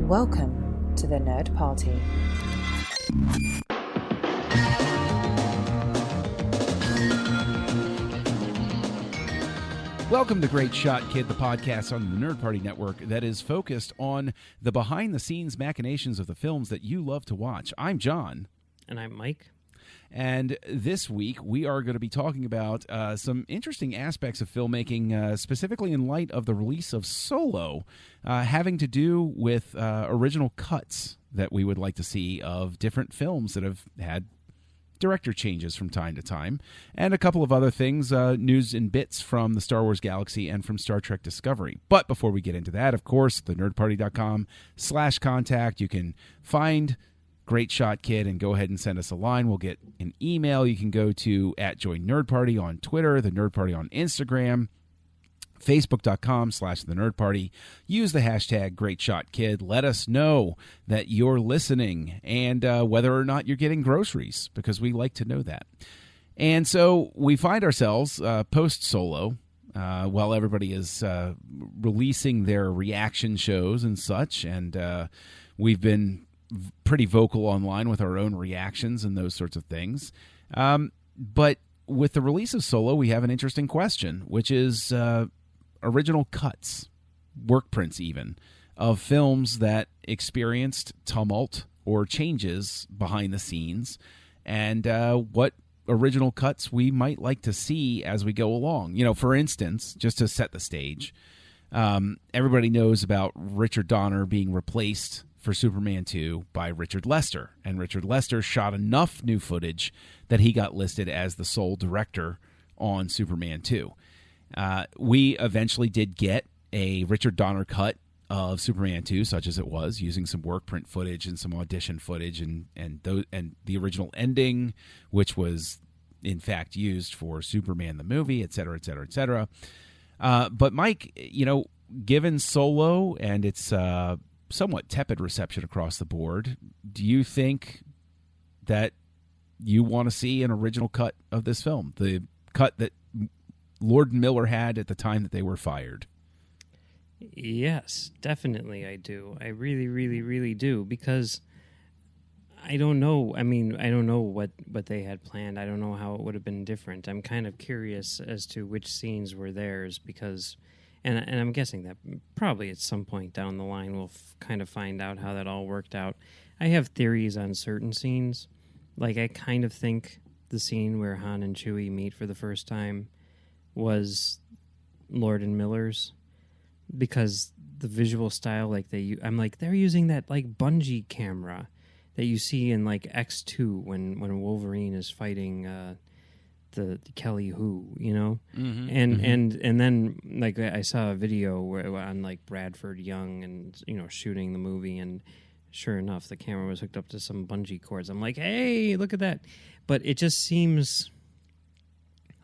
Welcome to the Nerd Party. Welcome to Great Shot Kid, the podcast on the Nerd Party Network that is focused on the behind-the-scenes machinations of the films that you love to watch. I'm John. And I'm Mike. And this week, we are going to be talking about some interesting aspects of filmmaking, specifically in light of the release of Solo, having to do with original cuts that we would like to see of different films that have had director changes from time to time, and a couple of other things, news and bits from the Star Wars galaxy and from Star Trek Discovery. But before we get into that, of course, thenerdparty.com/contact. You can find Great Shot Kid and go ahead and send us a line. We'll get an email. You can go to @JoinNerdParty on Twitter, the Nerd Party on Instagram, Facebook.com/TheNerdParty. Use the hashtag GreatShotKid. Let us know that you're listening and whether or not you're getting groceries, because we like to know that. And so we find ourselves post-Solo, while everybody is releasing their reaction shows and such, and we've been pretty vocal online with our own reactions and those sorts of things. But with the release of Solo, we have an interesting question, which is original cuts, work prints even, of films that experienced tumult or changes behind the scenes, and what original cuts we might like to see as we go along. You know, for instance, just to set the stage, everybody knows about Richard Donner being replaced for Superman 2 by Richard Lester. And Richard Lester shot enough new footage that he got listed as the sole director on Superman 2. We eventually did get a Richard Donner cut of Superman 2, such as it was, using some work print footage and some audition footage and the original ending, which was, in fact, used for Superman the movie, et cetera, et cetera, et cetera. But Mike, you know, given Solo and its somewhat tepid reception across the board, do you think that you want to see an original cut of this film, the cut that Lord and Miller had at the time that they were fired? Yes, definitely I do. I really, really, really do, because I don't know. I mean, I don't know what they had planned. I don't know how it would have been different. I'm kind of curious as to which scenes were theirs, because... And I'm guessing that probably at some point down the line we'll kind of find out how that all worked out. I have theories on certain scenes. Like, I kind of think the scene where Han and Chewie meet for the first time was Lord and Miller's, because the visual style, like I'm like, they're using that like bungee camera that you see in like X2 when Wolverine is fighting the Kelly Who, you know, and then like I saw a video where on like Bradford Young and, you know, shooting the movie, and sure enough the camera was hooked up to some bungee cords. I'm like, hey, look at that. But it just seems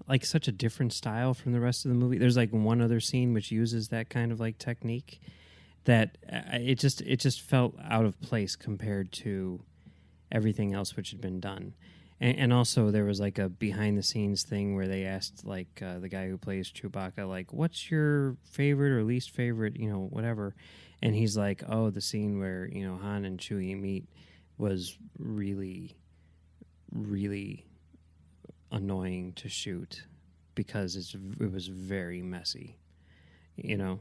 like such a different style from the rest of the movie. There's like one other scene which uses that kind of like technique that it just felt out of place compared to everything else which had been done. And also there was like a behind-the-scenes thing where they asked like the guy who plays Chewbacca, like, what's your favorite or least favorite, you know, whatever. And he's like, oh, the scene where, you know, Han and Chewie meet was really, really annoying to shoot because it was very messy, you know.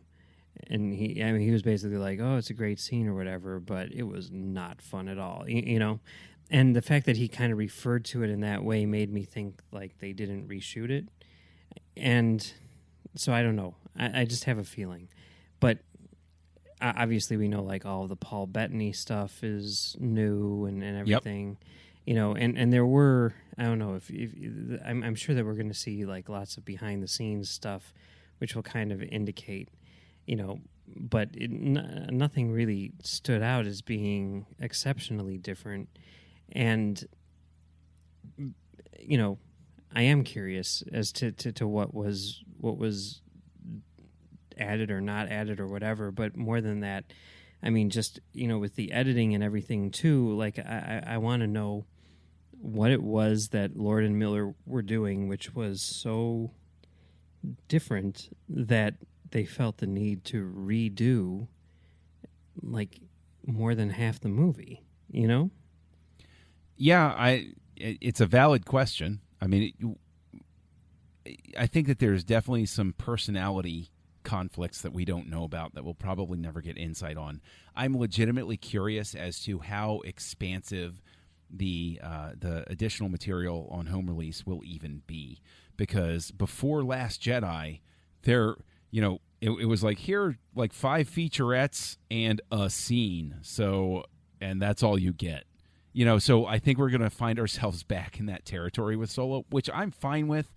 And he was basically like, oh, it's a great scene or whatever, but it was not fun at all, you know. And the fact that he kind of referred to it in that way made me think like they didn't reshoot it. And so I don't know. I just have a feeling. But obviously we know like all of the Paul Bettany stuff is new and everything. Yep. You know, and there were, I don't know, if I'm sure that we're going to see like lots of behind the scenes stuff, which will kind of indicate, you know, but nothing really stood out as being exceptionally different. And, you know, I am curious as to what was added or not added or whatever. But more than that, I mean, just, you know, with the editing and everything too, like I want to know what it was that Lord and Miller were doing, which was so different that they felt the need to redo like more than half the movie, you know? Yeah, it's a valid question. I mean, I think that there's definitely some personality conflicts that we don't know about that we'll probably never get insight on. I'm legitimately curious as to how expansive the additional material on home release will even be, because before Last Jedi, there, it was like, here are like 5 featurettes and a scene, and that's all you get. So I think we're going to find ourselves back in that territory with Solo, which I'm fine with.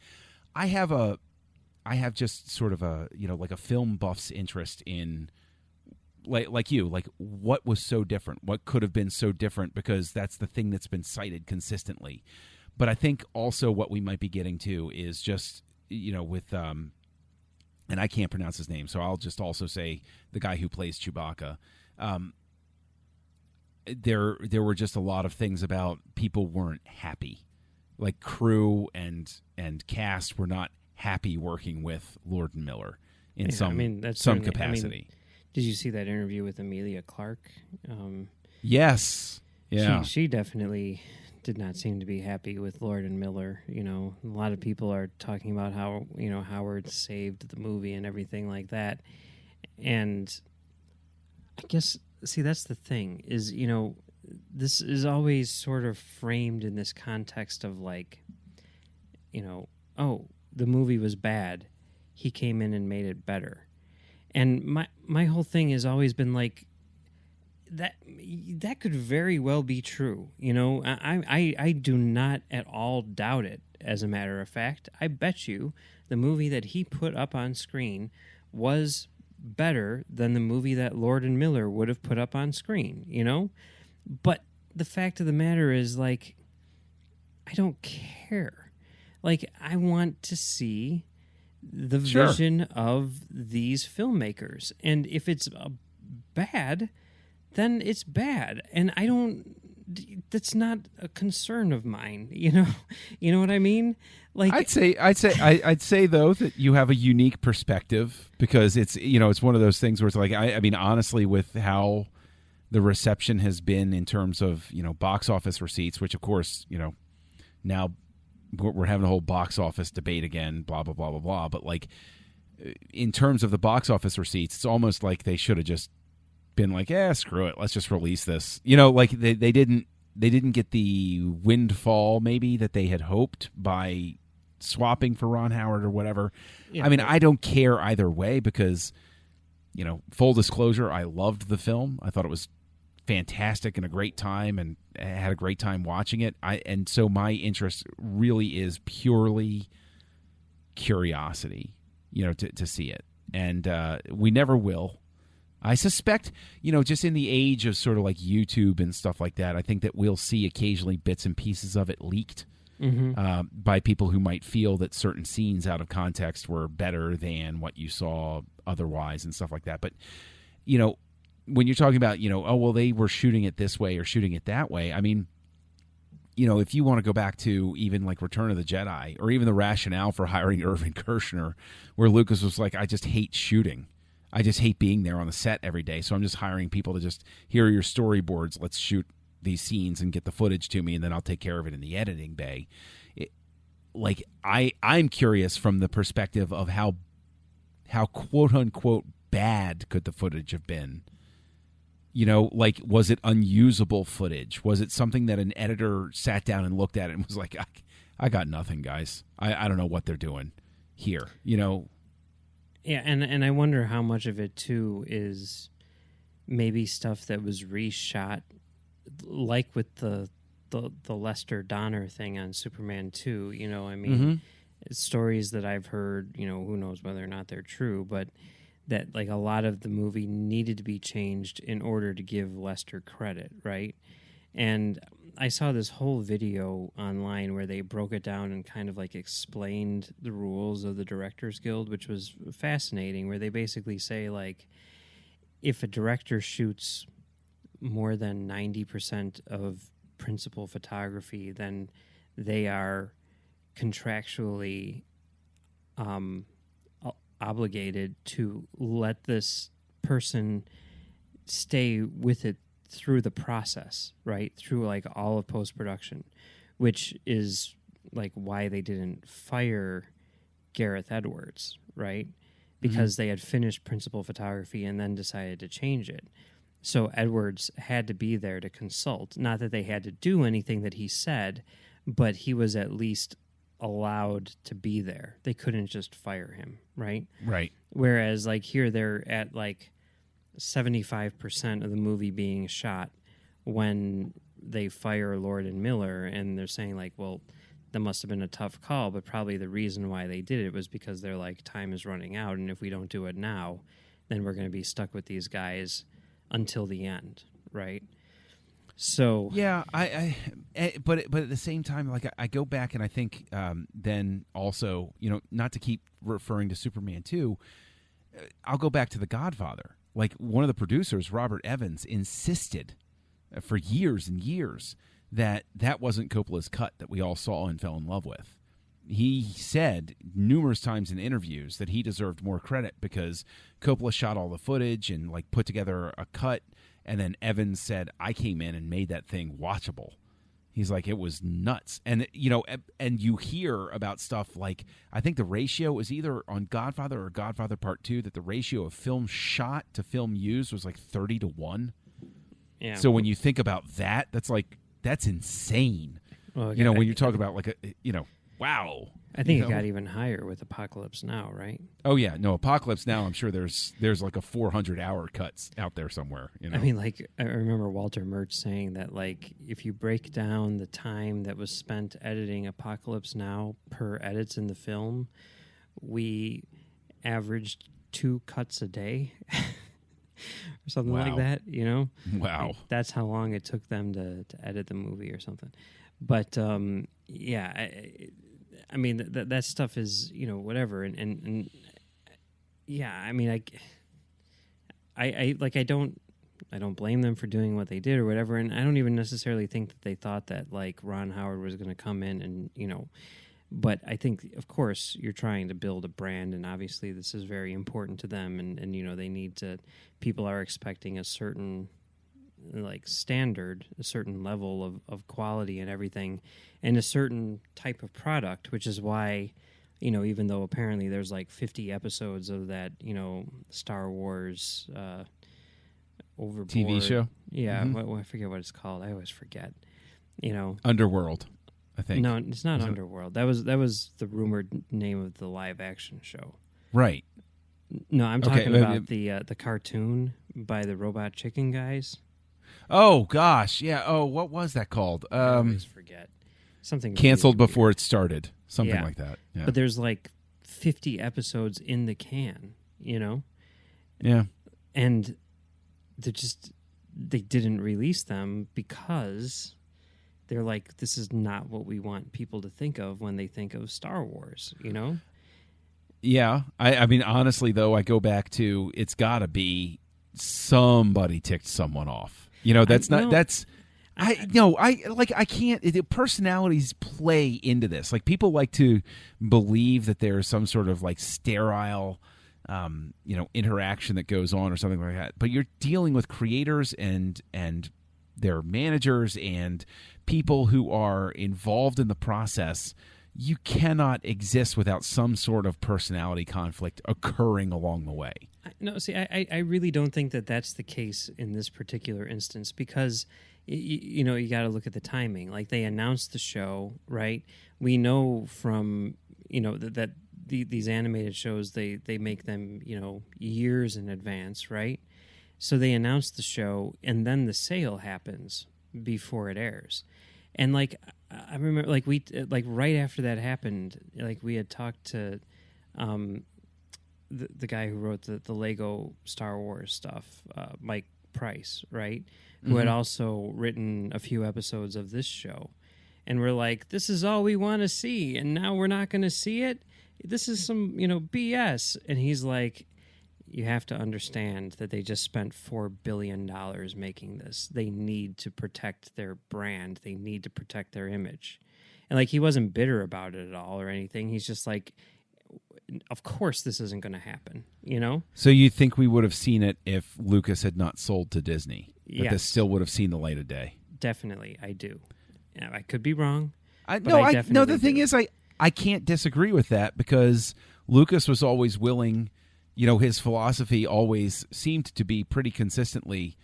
I have just sort of a, like a film buff's interest in, like you, like what was so different? What could have been so different? Because that's the thing that's been cited consistently. But I think also what we might be getting to is just, with, and I can't pronounce his name, so I'll just also say the guy who plays Chewbacca. There were just a lot of things about people weren't happy. Like crew and cast were not happy working with Lord and Miller in some capacity. Did you see that interview with Emilia Clarke? Yes. Yeah. She definitely did not seem to be happy with Lord and Miller. A lot of people are talking about how, Howard saved the movie and everything like that. And I guess, see, that's the thing is, this is always sort of framed in this context of like, oh, the movie was bad. He came in and made it better. And my whole thing has always been like, that could very well be true. I do not at all doubt it. As a matter of fact, I bet you the movie that he put up on screen was better than the movie that Lord and Miller would have put up on screen, But the fact of the matter is, like, I don't care. Like, I want to see the vision of these filmmakers. And if it's bad, then it's bad. And that's not a concern of mine, You know what I mean? Like, I'd say though that you have a unique perspective, because it's, it's one of those things where it's like, I mean, honestly, with how the reception has been in terms of, box office receipts, which of course, now we're having a whole box office debate again, blah, blah, blah, blah, blah. But like, in terms of the box office receipts, it's almost like they should have just been like, screw it, let's just release this. Like they didn't get the windfall maybe that they had hoped by swapping for Ron Howard or whatever. Yeah, I mean, I don't care either way, because, full disclosure, I loved the film. I thought it was fantastic and a great time, and I had a great time watching it. And so my interest really is purely curiosity, to see it. And we never will. I suspect, just in the age of sort of like YouTube and stuff like that, I think that we'll see occasionally bits and pieces of it leaked by people who might feel that certain scenes out of context were better than what you saw otherwise and stuff like that. But, when you're talking about, oh, well, they were shooting it this way or shooting it that way, I mean, if you want to go back to even like Return of the Jedi, or even the rationale for hiring Irvin Kershner, where Lucas was like, I just hate shooting. I just hate being there on the set every day. So I'm just hiring people to just, here are your storyboards. Let's shoot these scenes and get the footage to me, and then I'll take care of it in the editing bay. I'm curious from the perspective of how quote unquote bad could the footage have been? Like, was it unusable footage? Was it something that an editor sat down and looked at it and was like, I got nothing, guys. I don't know what they're doing here, Yeah, and I wonder how much of it, too, is maybe stuff that was reshot, like with the Lester Donner thing on Superman 2, stories that I've heard, who knows whether or not they're true, but that, like, a lot of the movie needed to be changed in order to give Lester credit, right? And I saw this whole video online where they broke it down and kind of like explained the rules of the Directors Guild, which was fascinating, where they basically say, like, if a director shoots more than 90% of principal photography, then they are contractually obligated to let this person stay with it through the process, right? Through like all of post-production, which is like why they didn't fire Gareth Edwards, right? Because they had finished principal photography and then decided to change it. So Edwards had to be there to consult. Not that they had to do anything that he said, but he was at least allowed to be there. They couldn't just fire him, right? Right. Whereas like here they're at like 75% of the movie being shot when they fire Lord and Miller, and they're saying like, well, that must have been a tough call, but probably the reason why they did it was because they're like, time is running out, and if we don't do it now, then we're going to be stuck with these guys until the end, right? So yeah, but at the same time, like I go back and I think then also, not to keep referring to Superman 2, I'll go back to The Godfather. Like one of the producers, Robert Evans, insisted for years and years that wasn't Coppola's cut that we all saw and fell in love with. He said numerous times in interviews that he deserved more credit because Coppola shot all the footage and like put together a cut, and then Evans said, I came in and made that thing watchable. He's like, it was nuts. And and you hear about stuff like, I think the ratio was either on Godfather or Godfather Part 2 that the ratio of film shot to film used was like 30-1. yeah. So when you think about that, that's insane. Well, When you talk about like wow. I think it got even higher with Apocalypse Now, right? Oh yeah, no, Apocalypse Now. I'm sure there's like a 400-hour cuts out there somewhere. I mean, like I remember Walter Murch saying that like if you break down the time that was spent editing Apocalypse Now per edits in the film, we averaged 2 cuts a day. Or something Wow. like that, Wow. Like, that's how long it took them to edit the movie or something. But yeah, I mean that stuff is whatever, and yeah, I mean I don't blame them for doing what they did or whatever, and I don't even necessarily think that they thought that like Ron Howard was going to come in and But I think, of course, you're trying to build a brand, and obviously this is very important to them, and they need to. People are expecting a certain like standard, a certain level of quality and everything, and a certain type of product, which is why, even though apparently there's like 50 episodes of that, Star Wars Overboard TV show. Yeah, I forget what it's called. I always forget. Underworld, I think. No, it's not Underworld. That was the rumored name of the live action show. Right. No, I'm talking about the cartoon by the Robot Chicken guys. Oh gosh, yeah. Oh, what was that called? I always forget. Something Canceled really before it started. Something Yeah. like that. Yeah. But there's like 50 episodes in the can, Yeah. and they didn't release them because they're like, this is not what we want people to think of when they think of Star Wars, Yeah. I mean, honestly, though, I go back to it's got to be somebody ticked someone off. I can't. Personalities play into this. Like people like to believe that there's some sort of like sterile, interaction that goes on or something like that. But you're dealing with creators and their managers and people who are involved in the process. You cannot exist without some sort of personality conflict occurring along the way. No, see, I really don't think that that's the case in this particular instance because, you got to look at the timing. Like they announced the show, right? We know from, that these animated shows, they make them, years in advance, right? So they announced the show and then the sale happens before it airs. And like I remember, like right after that happened, like we had talked to the guy who wrote the Lego Star Wars stuff, Mike Price, right? Who had also written a few episodes of this show, and we're like, this is all we want to see, and now we're not going to see it. This is some BS. And he's like, you have to understand that they just spent $4 billion making this. They need to protect their brand. They need to protect their image. And like, he wasn't bitter about it at all or anything. He's just like, of course this isn't going to happen, you know? So you think we would have seen it if Lucas had not sold to Disney? That Yes. this still would have seen the light of day? Definitely, I do. Yeah, I could be wrong. The thing is, I can't disagree with that because Lucas was always willing, his philosophy always seemed to be pretty consistently,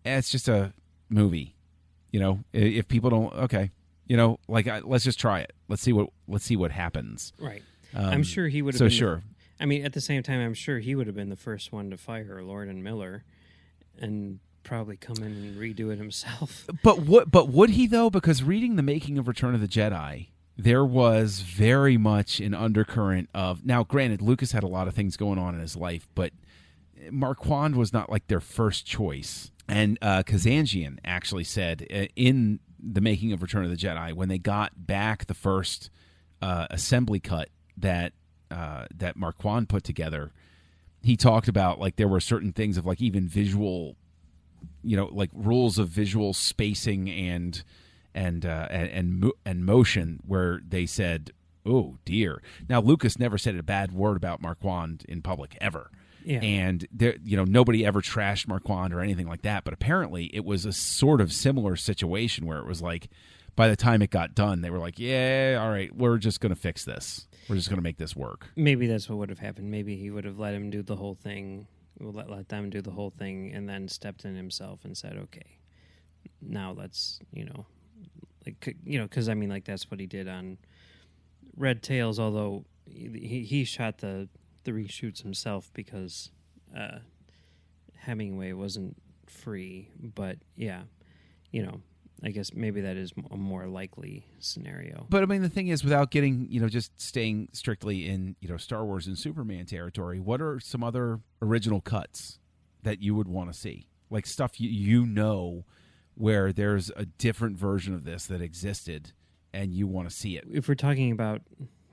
it's just a movie. If people don't, okay, let's just try it. Let's see what happens. Right. I'm sure he would have so been sure. At the same time, I'm sure he would have been the first one to fire Lord and Miller and probably come in and redo it himself. But would he though? Because reading the making of Return of the Jedi, there was very much an undercurrent of, now granted, Lucas had a lot of things going on in his life, but Marquand was not like their first choice. And Kazanjian actually said in the making of Return of the Jedi, when they got back the first assembly cut that Marquand put together, he talked about like there were certain things of like even visual, like rules of visual spacing and motion where they said, "Oh dear." Now Lucas never said a bad word about Marquand in public ever. Yeah. And there, nobody ever trashed Marquand or anything like that. But apparently, it was a sort of similar situation where it was like, by the time it got done, they were like, "Yeah, all right, we're just going to fix this. We're just going to make this work." Maybe that's what would have happened. Maybe he would have let him do the whole thing, let them do the whole thing, and then stepped in himself and said, "Okay, now let's, because that's what he did on Red Tails. Although he shot the reshoots himself because Hemingway wasn't free. But yeah, I guess maybe that is a more likely scenario. But the thing is, without getting, just staying strictly in, Star Wars and Superman territory, what are some other original cuts that you would want to see? Like stuff where there's a different version of this that existed and you want to see it. If we're talking about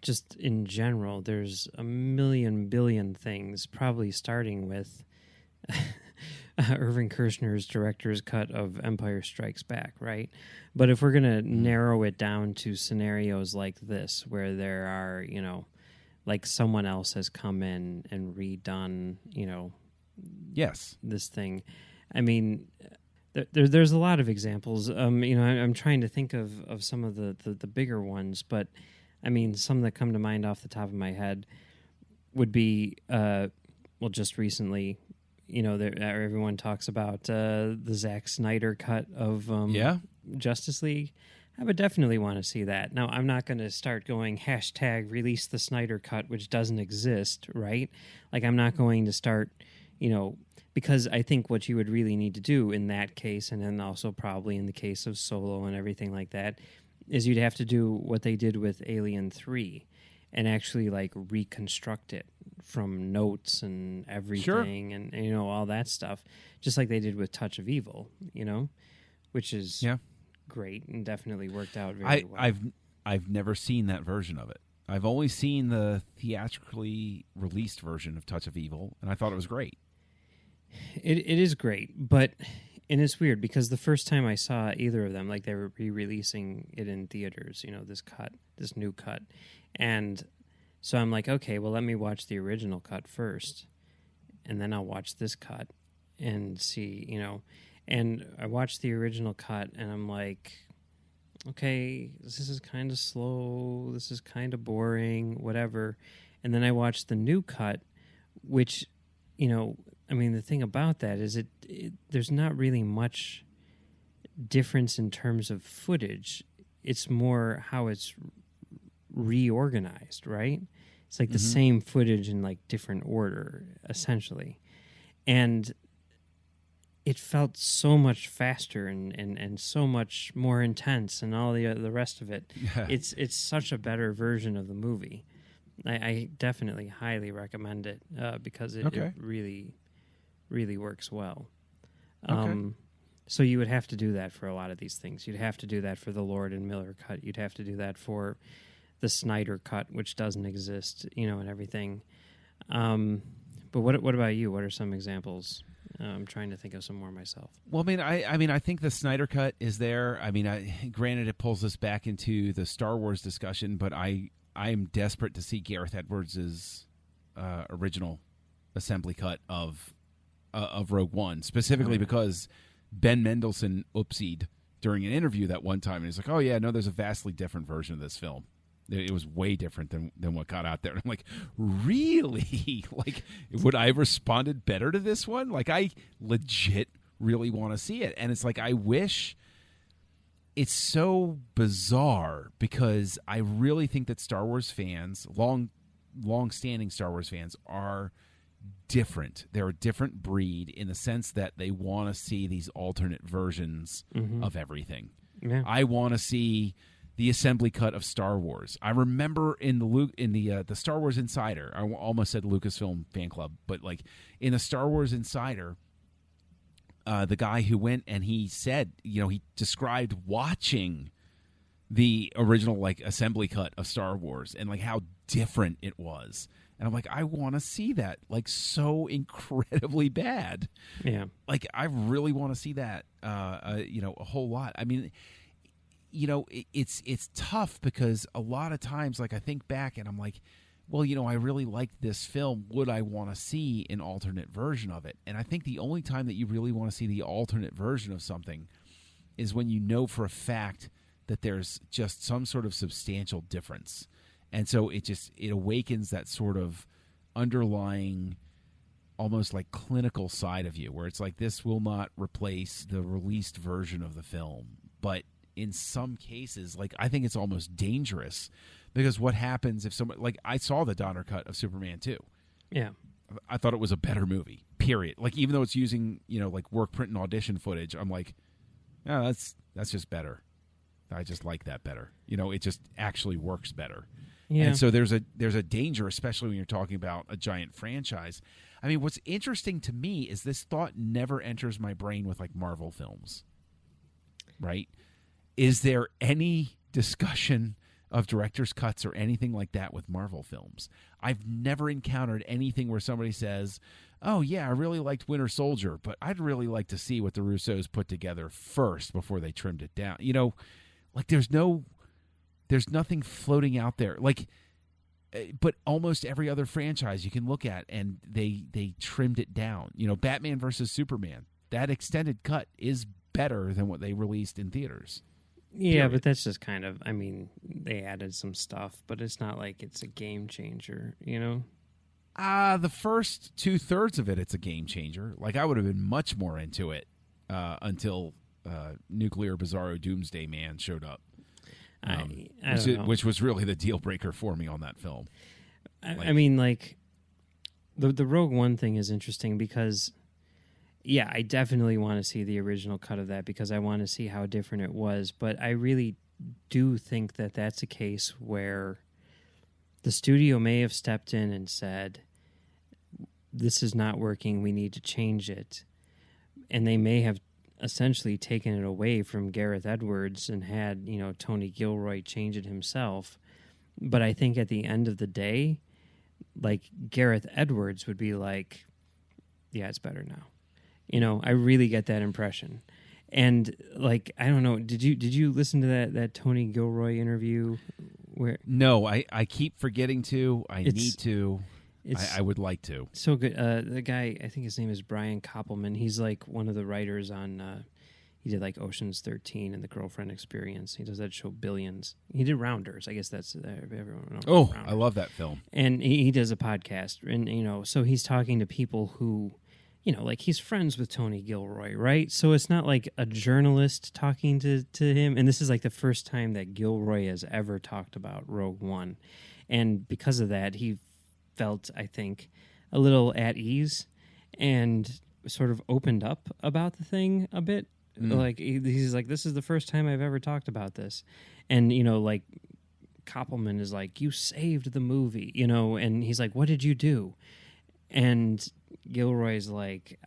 just in general, there's a million billion things, probably starting with Irving Kershner's director's cut of Empire Strikes Back, right? But if we're going to narrow it down to scenarios like this, where there are, like someone else has come in and redone, yes, this thing. There's a lot of examples. I'm trying to think of some of the bigger ones, but some that come to mind off the top of my head would be, just recently, everyone talks about the Zack Snyder cut of Justice League. I would definitely want to see that. Now, I'm not going to start going hashtag release the Snyder cut, which doesn't exist, right? Like, I'm not going to start, because I think what you would really need to do in that case, and then also probably in the case of Solo and everything like that, is you'd have to do what they did with Alien 3 and actually like reconstruct it from notes and everything. Sure. and all that stuff, just like they did with Touch of Evil, which is great and definitely worked out very well. I've never seen that version of it. I've only seen the theatrically released version of Touch of Evil, and I thought it was great. It is great, but and it's weird because the first time I saw either of them, like they were re-releasing it in theaters, this new cut. And so I'm like, okay, well, let me watch the original cut first, and then I'll watch this cut and see, And I watched the original cut, and I'm like, okay, this is kind of slow, this is kind of boring, whatever. And then I watched the new cut, which, the thing about that is there's not really much difference in terms of footage. It's more how it's reorganized, right? It's like the same footage in like different order, essentially. And it felt so much faster and so much more intense and all the rest of it. Yeah. It's such a better version of the movie. I definitely highly recommend it because it really, really works well. Okay. So you would have to do that for a lot of these things. You'd have to do that for the Lord and Miller cut. You'd have to do that for the Snyder cut, which doesn't exist, and everything. But what about you? What are some examples? I'm trying to think of some more myself. Well, I think the Snyder cut is there. Granted, it pulls us back into the Star Wars discussion, but I'm desperate to see Gareth Edwards' original assembly cut of Rogue One, specifically because Ben Mendelsohn oopsied during an interview that one time, and he's like, "Oh yeah, no, there's a vastly different version of this film. It was way different than what got out there." And I'm like, really? Like, would I have responded better to this one? Like, I legit really want to see it, and it's like, I wish. It's so bizarre because I really think that Star Wars fans, long-standing Star Wars fans, are different. They're a different breed in the sense that they want to see these alternate versions of everything. Yeah. I want to see the assembly cut of Star Wars. I remember in the Star Wars Insider, I almost said Lucasfilm Fan Club, but like in the Star Wars Insider, the guy who went and he said, he described watching the original like assembly cut of Star Wars and like how different it was. And I'm like, I want to see that like so incredibly bad. Yeah. Like I really want to see that, a whole lot. I mean, it's tough because a lot of times, like I think back and I'm like, well, I really liked this film. Would I want to see an alternate version of it? And I think the only time that you really want to see the alternate version of something is when you know for a fact that there's just some sort of substantial difference. And so it awakens that sort of underlying, almost like clinical side of you, where it's like, this will not replace the released version of the film. But in some cases, like I think it's almost dangerous. Because what happens if someone, like I saw the Donner cut of Superman 2. Yeah. I thought it was a better movie, period. Like even though it's using, like work, print, and audition footage, I'm like, oh, that's just better. I just like that better. It just actually works better. Yeah. And so there's a danger, especially when you're talking about a giant franchise. I mean, what's interesting to me is this thought never enters my brain with like Marvel films. Right? Is there any discussion of director's cuts or anything like that with Marvel films? I've never encountered anything where somebody says, oh yeah, I really liked Winter Soldier, but I'd really like to see what the Russos put together first before they trimmed it down. Like there's nothing floating out there. Like, but almost every other franchise you can look at and they trimmed it down. Batman versus Superman, that extended cut is better than what they released in theaters. Yeah, Period. but that's just kind of, I mean, they added some stuff, but it's not like it's a game changer, The first 2/3 of it's a game changer. Like, I would have been much more into it until Nuclear Bizarro Doomsday Man showed up. I don't know. Which was really the deal breaker for me on that film. I mean, like, the Rogue One thing is interesting because, yeah, I definitely want to see the original cut of that because I want to see how different it was. But I really do think that that's a case where the studio may have stepped in and said, this is not working, we need to change it. And they may have essentially taken it away from Gareth Edwards and had, Tony Gilroy change it himself. But I think at the end of the day, like, Gareth Edwards would be like, yeah, it's better now. I really get that impression. And like, I don't know, did you listen to that Tony Gilroy interview where No, I keep forgetting to. I need to. I would like to. So good. The guy, I think his name is Brian Koppelman. He's like one of the writers on he did like Ocean's 13 and The Girlfriend Experience. He does that show Billions. He did Rounders. I guess that's everyone knows. Oh, Rounders. I love that film. And he does a podcast, and so he's talking to people who, like he's friends with Tony Gilroy, right? So it's not like a journalist talking to him. And this is like the first time that Gilroy has ever talked about Rogue One. And because of that, he felt, I think, a little at ease and sort of opened up about the thing a bit. Like he's like, this is the first time I've ever talked about this. And, like Koppelman is like, you saved the movie, and he's like, what did you do? And Gilroy's like,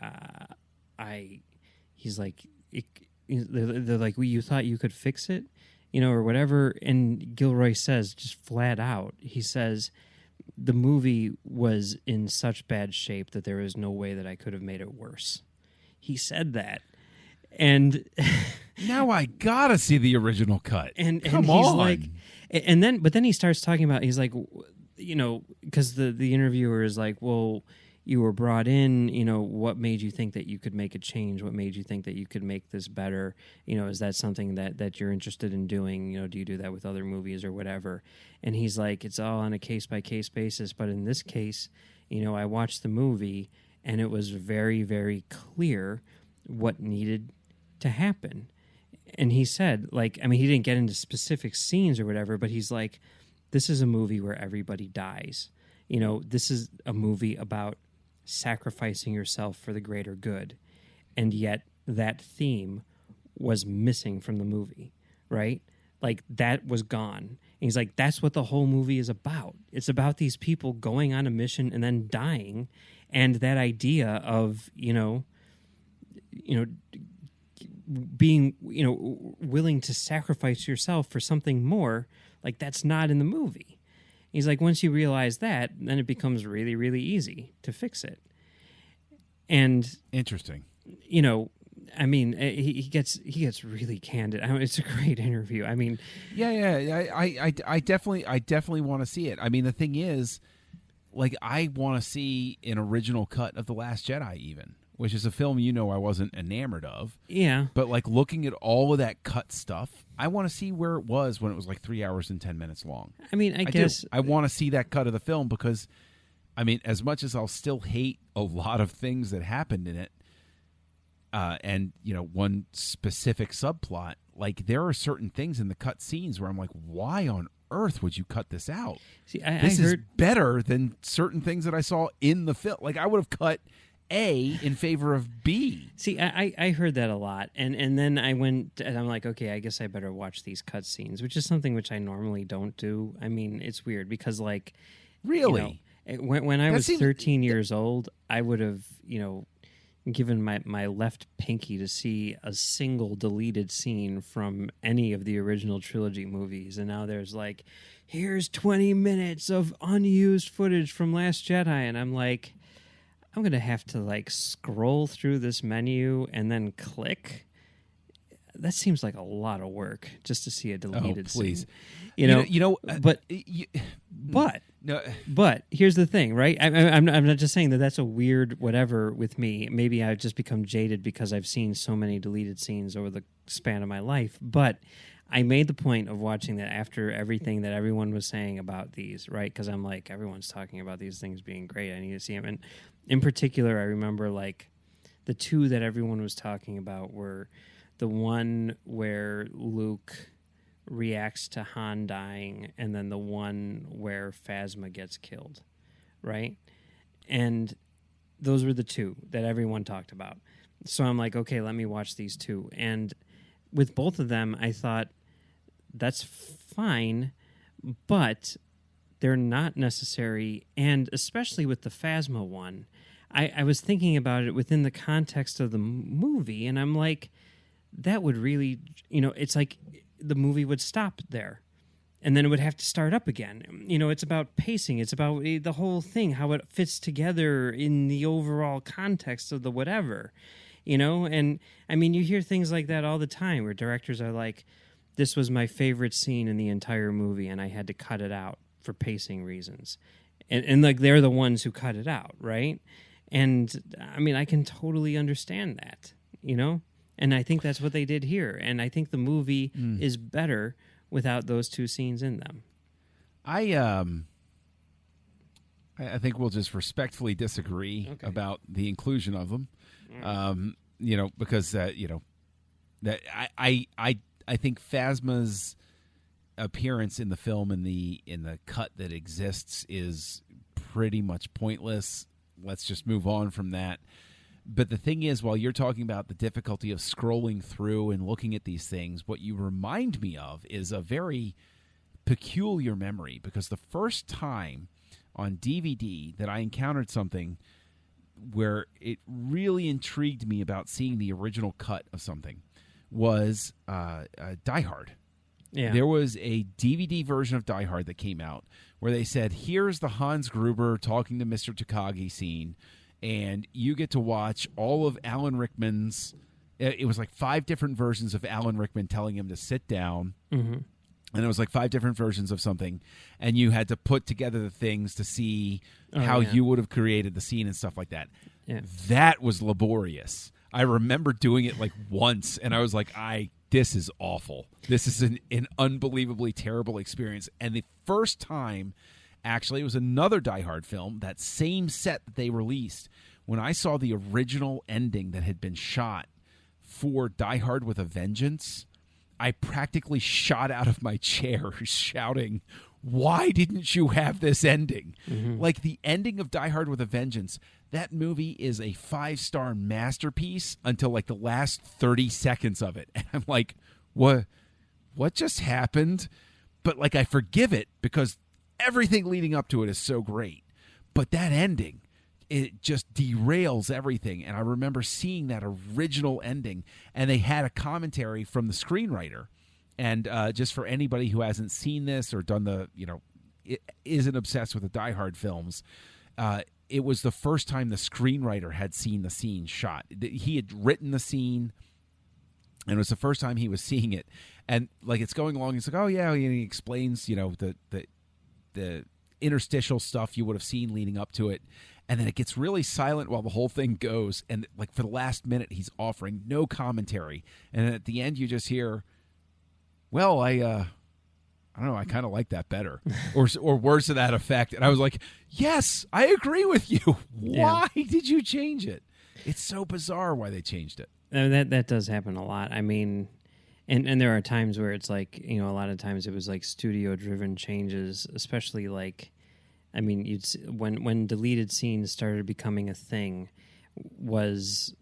he's like, they're like, well, you thought you could fix it, or whatever. And Gilroy says, just flat out, he says, the movie was in such bad shape that there was no way that I could have made it worse. He said that. And now I gotta see the original cut. And Come he's on. like, but then he starts talking about, he's like, because the interviewer is like, well, you were brought in, what made you think that you could make a change? What made you think that you could make this better? Is that something that you're interested in doing? Do you do that with other movies or whatever? And he's like, it's all on a case-by-case basis. But in this case, I watched the movie and it was very, very clear what needed to happen. And he said, he didn't get into specific scenes or whatever, but he's like, this is a movie where everybody dies. This is a movie about sacrificing yourself for the greater good. And yet that theme was missing from the movie, right? Like, that was gone. And he's like, that's what the whole movie is about. It's about these people going on a mission and then dying. And that idea of, being, willing to sacrifice yourself for something more, like, that's not in the movie. He's like, once you realize that, then it becomes really, really easy to fix it. And interesting. He gets really candid. It's a great interview. I definitely want to see it. The thing is, like, I want to see an original cut of The Last Jedi, even, which is a film I wasn't enamored of. Yeah. But, like, looking at all of that cut stuff, I want to see where it was when it was like 3 hours and 10 minutes long. I guess I want to see that cut of the film because, as much as I'll still hate a lot of things that happened in it, and, one specific subplot, like, there are certain things in the cut scenes where I'm like, why on earth would you cut this out? See, this is better than certain things that I saw in the film. Like, I would have cut A in favor of B. See, I heard that a lot, and then I went and I'm like, okay, I guess I better watch these cut scenes, which is something which I normally don't do. It's weird because, like, really, when I was 13 years old, I would have given my left pinky to see a single deleted scene from any of the original trilogy movies, and now there's like, here's 20 minutes of unused footage from Last Jedi, and I'm like, I'm going to have to, like, scroll through this menu and then click. That seems like a lot of work just to see a deleted scene. But here's the thing, right? I'm not just saying that that's a weird whatever with me. Maybe I've just become jaded because I've seen so many deleted scenes over the span of my life. But I made the point of watching that after everything that everyone was saying about these, right? Because I'm like, everyone's talking about these things being great. I need to see them. And in particular, I remember, like, the two that everyone was talking about were the one where Luke reacts to Han dying, and then the one where Phasma gets killed, right? And those were the two that everyone talked about. So I'm like, okay, let me watch these two. And with both of them, I thought, that's fine, but they're not necessary. And especially with the Phasma one, I was thinking about it within the context of the movie, and I'm like, that would really, it's like the movie would stop there, and then it would have to start up again. It's about pacing. It's about the whole thing, how it fits together in the overall context of the whatever, And, you hear things like that all the time where directors are like, this was my favorite scene in the entire movie, and I had to cut it out for pacing reasons. And like, they're the ones who cut it out, right? And, I can totally understand that, And I think that's what they did here. And I think the movie is better without those two scenes in them. I think we'll just respectfully disagree about the inclusion of them. Because that I think Phasma's appearance in the film in the cut that exists is pretty much pointless. Let's just move on from that. But the thing is, while you're talking about the difficulty of scrolling through and looking at these things, what you remind me of is a very peculiar memory, because the first time on DVD that I encountered something where it really intrigued me about seeing the original cut of something was Die Hard. Yeah. There was a DVD version of Die Hard that came out where they said, here's the Hans Gruber talking to Mr. Takagi scene, and you get to watch all of Alan Rickman's. It was like 5 different versions of Alan Rickman telling him to sit down. Mm-hmm. And it was like 5 different versions of something, and you had to put together the things to see how you would have created the scene and stuff like that. Yeah. That was laborious. I remember doing it like once, and I was like, this is awful. This is an unbelievably terrible experience. And the first time, actually, it was another Die Hard film, that same set that they released, when I saw the original ending that had been shot for Die Hard with a Vengeance, I practically shot out of my chair shouting, why didn't you have this ending? Mm-hmm. Like, the ending of Die Hard with a Vengeance, that movie is a 5-star masterpiece until like the last 30 seconds of it. And I'm like, what just happened? But like, I forgive it because everything leading up to it is so great. But that ending, it just derails everything. And I remember seeing that original ending, and they had a commentary from the screenwriter. And just for anybody who hasn't seen this or done isn't obsessed with the Die Hard films, it was the first time the screenwriter had seen the scene shot. He had written the scene, and it was the first time he was seeing it. And like, it's going along, he's like, oh yeah, and he explains, the interstitial stuff you would have seen leading up to it. And then it gets really silent while the whole thing goes. And like, for the last minute, he's offering no commentary. And then at the end, you just hear, well, I don't know, I kind of like that better, or words to that effect. And I was like, yes, I agree with you. Why did you change it? It's so bizarre why they changed it. That does happen a lot. I mean, and there are times where it's like, a lot of times it was like studio-driven changes, especially like, I mean, when deleted scenes started becoming a thing, was,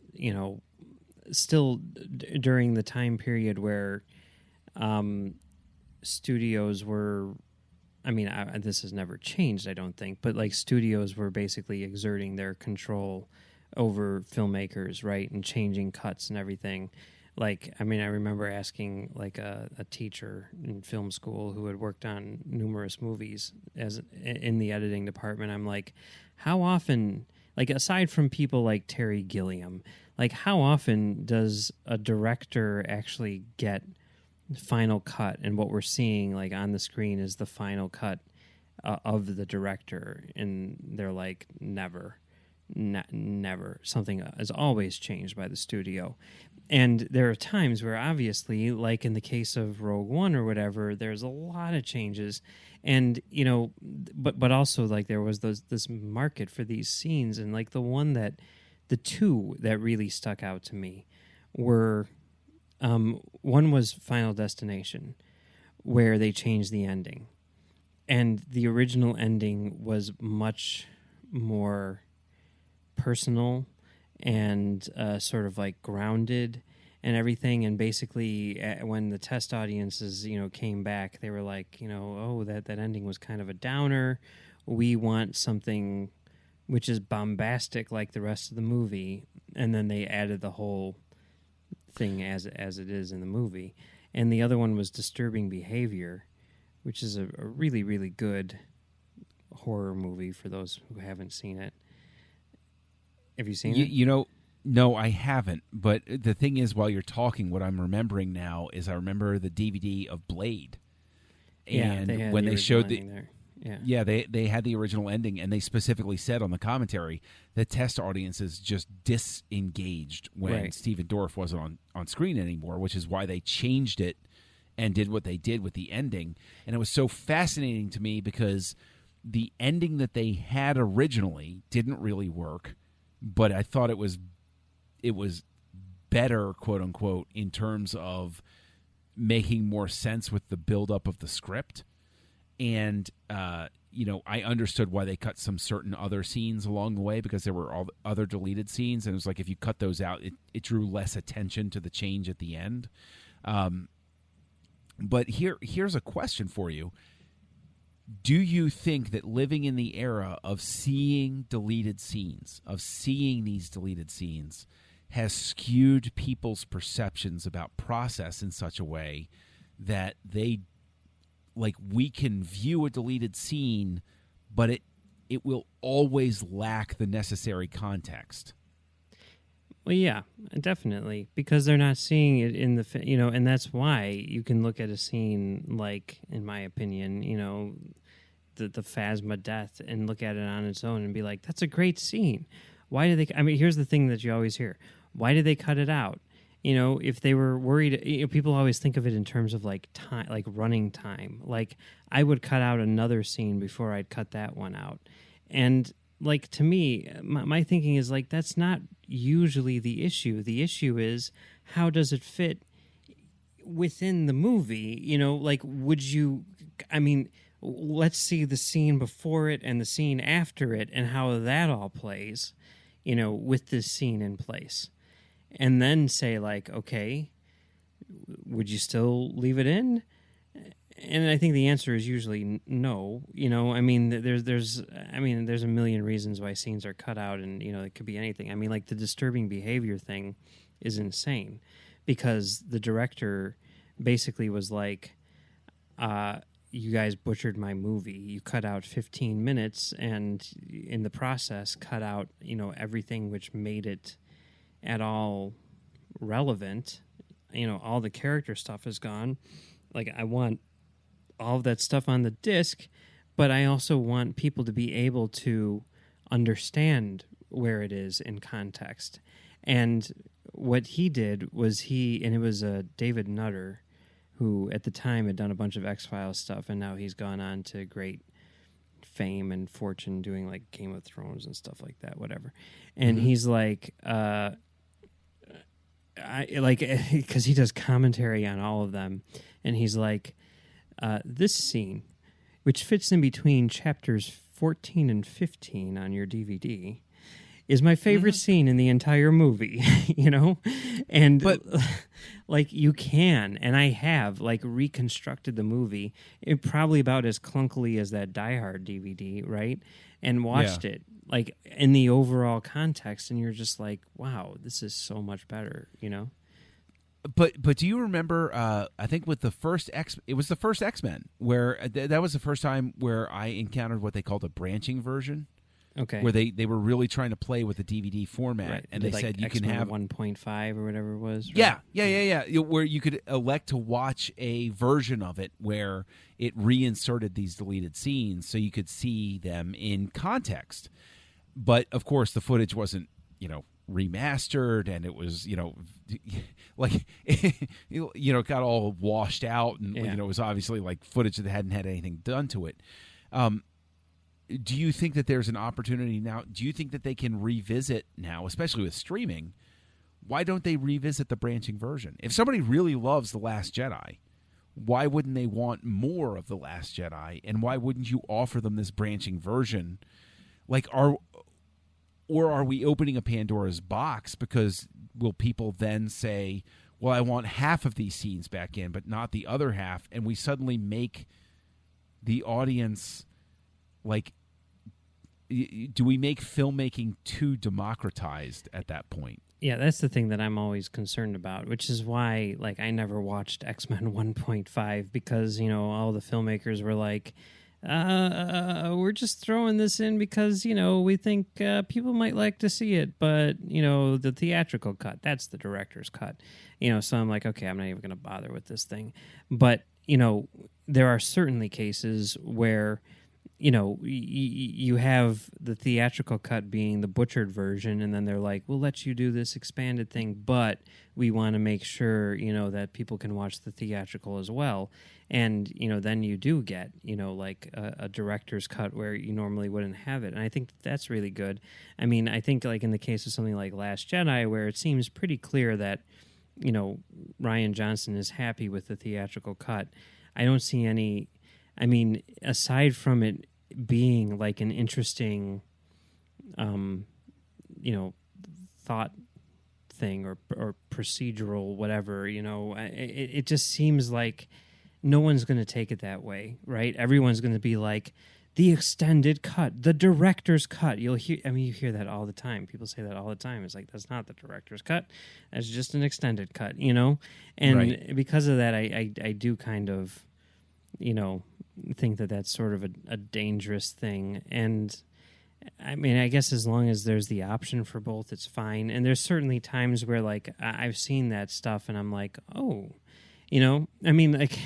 still during the time period where studios were, I mean, this has never changed, I don't think, but like, studios were basically exerting their control over filmmakers, right, and changing cuts and everything. Like, I mean, I remember asking like a teacher in film school who had worked on numerous movies as in the editing department. I'm like, how often, like, aside from people like Terry Gilliam, like, how often does a director actually get final cut, and what we're seeing like on the screen is the final cut of the director? And they're like, never. Something is always changed by the studio. And there are times where, obviously, like in the case of Rogue One or whatever, there's a lot of changes, and but also like there was this market for these scenes. And like the two that really stuck out to me were, one was Final Destination, where they changed the ending, and the original ending was much more personal and sort of like grounded and everything. And basically, when the test audiences came back, they were like, oh, that ending was kind of a downer. We want something which is bombastic like the rest of the movie. And then they added the whole thing as it is in the movie. And the other one was Disturbing Behavior, which is a really, really good horror movie for those who haven't seen it. Have you seen it? No, I haven't. But the thing is, while you're talking, what I'm remembering now is I remember the DVD of Blade. And when they showed they had the original ending, and they specifically said on the commentary that test audiences just disengaged when Stephen Dorff wasn't on screen anymore, which is why they changed it and did what they did with the ending. And it was so fascinating to me because the ending that they had originally didn't really work. But I thought it was better, quote unquote, in terms of making more sense with the buildup of the script. And I understood why they cut some certain other scenes along the way, because there were all other deleted scenes, and it was like if you cut those out, it drew less attention to the change at the end. But here's a question for you. Do you think that living in the era of seeing deleted scenes, has skewed people's perceptions about process in such a way that we can view a deleted scene, but it will always lack the necessary context? Well, yeah, definitely, because they're not seeing it in the, and that's why you can look at a scene like, in my opinion, the Phasma death and look at it on its own and be like, that's a great scene. Why do they? I mean, here's the thing that you always hear: why did they cut it out? If they were worried, people always think of it in terms of like time, like running time. Like I would cut out another scene before I'd cut that one out, and like to me, my thinking is like that's not usually the issue. The issue is how does it fit within the movie? Like would you? I mean, let's see the scene before it and the scene after it and how that all plays, with this scene in place. And then say like, okay, would you still leave it in? And I think the answer is usually no. I mean, there's a million reasons why scenes are cut out, and it could be anything. I mean, like the disturbing behavior thing is insane because the director basically was like, you guys butchered my movie. You cut out 15 minutes, and in the process, cut out everything which made it at all relevant. All the character stuff is gone. Like I want all of that stuff on the disc, but I also want people to be able to understand where it is in context. And what he did was and it was David Nutter, who at the time had done a bunch of X-Files stuff, and now he's gone on to great fame and fortune doing like Game of Thrones and stuff like that, whatever. And he's like, because he does commentary on all of them, and he's like, this scene, which fits in between chapters 14 and 15 on your DVD, is my favorite scene in the entire movie, and But like you can, and I have like reconstructed the movie, probably about as clunkily as that Die Hard DVD, right? And watched it like in the overall context, and you're just like, wow, this is so much better, But do you remember? I think with the first it was the first X-Men where that was the first time where I encountered what they called a branching version. Okay, where they were really trying to play with the DVD format, right. and they like said you X-Men can have 1.5 or whatever it was. Right? Yeah. Where you could elect to watch a version of it where it reinserted these deleted scenes, so you could see them in context. But of course, the footage wasn't remastered, and it was like it got all washed out, and it was obviously like footage that hadn't had anything done to it. Do you think that there's an opportunity now? Do you think that they can revisit now, especially with streaming? Why don't they revisit the branching version? If somebody really loves The Last Jedi, why wouldn't they want more of The Last Jedi? And why wouldn't you offer them this branching version? Like, are we opening a Pandora's box? Because will people then say, well, I want half of these scenes back in, but not the other half, and we suddenly make the audience like, do we make filmmaking too democratized at that point? Yeah, that's the thing that I'm always concerned about, which is why like I never watched X-Men 1.5 because, all the filmmakers were like, we're just throwing this in because, we think people might like to see it, but, the theatrical cut, that's the director's cut. So I'm like, okay, I'm not even going to bother with this thing. But, there are certainly cases where you have the theatrical cut being the butchered version, and then they're like, we'll let you do this expanded thing, but we want to make sure, that people can watch the theatrical as well. And, then you do get, like a director's cut where you normally wouldn't have it. And I think that's really good. I mean, I think like in the case of something like Last Jedi, where it seems pretty clear that, Rian Johnson is happy with the theatrical cut. I don't see any... I mean, aside from it being like an interesting, thought thing or procedural, whatever, it just seems like no one's going to take it that way, right? Everyone's going to be like, the extended cut, the director's cut. You hear that all the time. People say that all the time. It's like, that's not the director's cut. That's just an extended cut, And right. Because of that, I do kind of, think that that's sort of a dangerous thing. And I mean, I guess as long as there's the option for both, it's fine. And there's certainly times where, like, I've seen that stuff and I'm like, oh, I mean, like,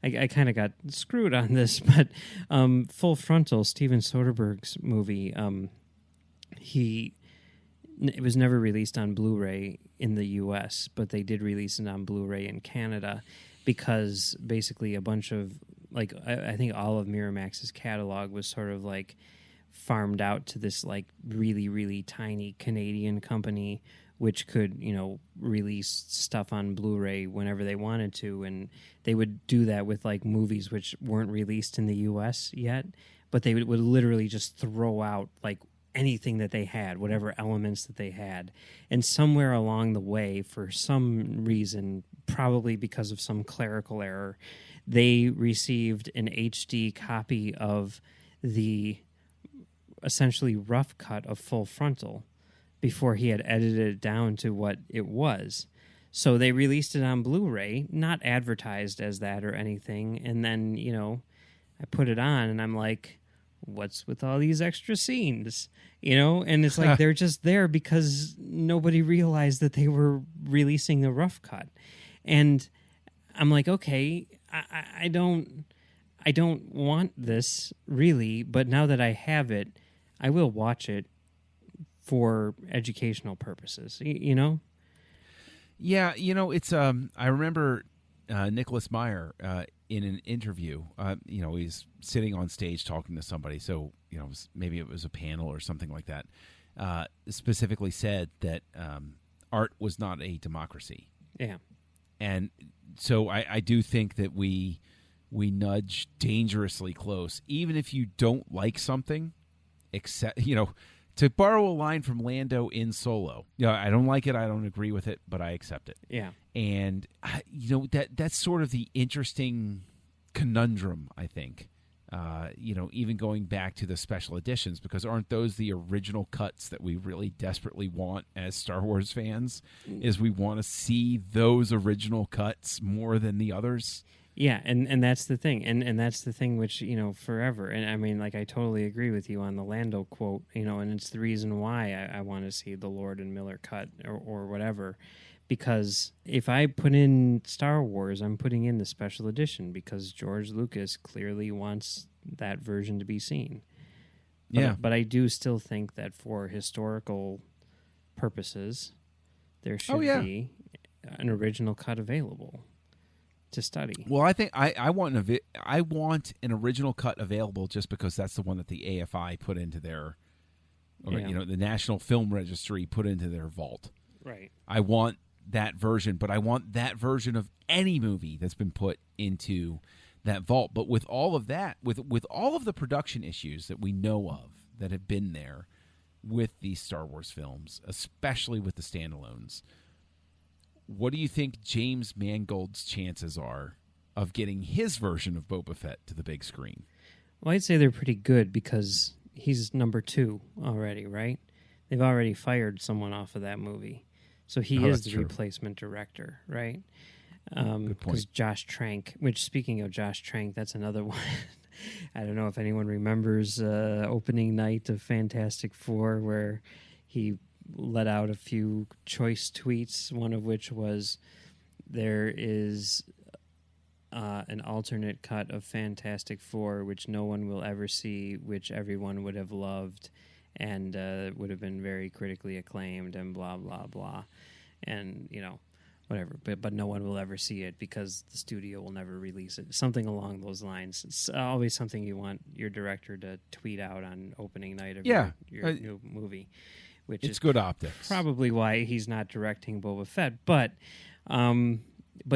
I kind of got screwed on this, but Full Frontal, Steven Soderbergh's movie, it was never released on Blu-ray in the U.S., but they did release it on Blu-ray in Canada because basically a bunch of, like, I think all of Miramax's catalog was sort of like farmed out to this like really, really tiny Canadian company which could, release stuff on Blu-ray whenever they wanted to, and they would do that with like movies which weren't released in the U.S. yet, but they would literally just throw out like anything that they had, whatever elements that they had. And somewhere along the way, for some reason, probably because of some clerical error, they received an HD copy of the essentially rough cut of Full Frontal before he had edited it down to what it was. So they released it on Blu-ray, not advertised as that or anything. And then, I put it on and I'm like, what's with all these extra scenes? And it's like they're just there because nobody realized that they were releasing the rough cut. And I'm like, okay, I don't want this really, but now that I have it, I will watch it for educational purposes, Yeah, it's I remember Nicholas Meyer in an interview. He's sitting on stage talking to somebody. So maybe it was a panel or something like that. Specifically said that art was not a democracy. Yeah, and so I do think that we nudge dangerously close, even if you don't like something. Except to borrow a line from Lando in Solo, I don't like it, I don't agree with it, but I accept it. Yeah, and that's sort of the interesting conundrum, I think. Even going back to the special editions, because aren't those the original cuts that we really desperately want as Star Wars fans? Is we want to see those original cuts more than the others. Yeah, and that's the thing, and that's the thing which, forever, and I mean, like, I totally agree with you on the Lando quote, and it's the reason why I want to see the Lord and Miller cut or whatever, because if I put in Star Wars, I'm putting in the special edition because George Lucas clearly wants that version to be seen. But I do still think that for historical purposes, there should be an original cut available to study. Well, I think I want an original cut available just because that's the one that the AFI put into their, the National Film Registry put into their vault. Right. I want that version, but I want that version of any movie that's been put into that vault. But with all of that, with all of the production issues that we know of that have been there with these Star Wars films, especially with the standalones, what do you think James Mangold's chances are of getting his version of Boba Fett to the big screen? Well, I'd say they're pretty good because he's number 2 already, right? They've already fired someone off of that movie. So he is the replacement director, right? Good point. Because Josh Trank, which, speaking of Josh Trank, that's another one. I don't know if anyone remembers opening night of Fantastic Four where he let out a few choice tweets, one of which was, there is an alternate cut of Fantastic Four which no one will ever see, which everyone would have loved and would have been very critically acclaimed and blah, blah, blah. And, whatever. But no one will ever see it because the studio will never release it. Something along those lines. It's always something you want your director to tweet out on opening night of your new movie. Which it's is good optics. Probably why he's not directing Boba Fett. But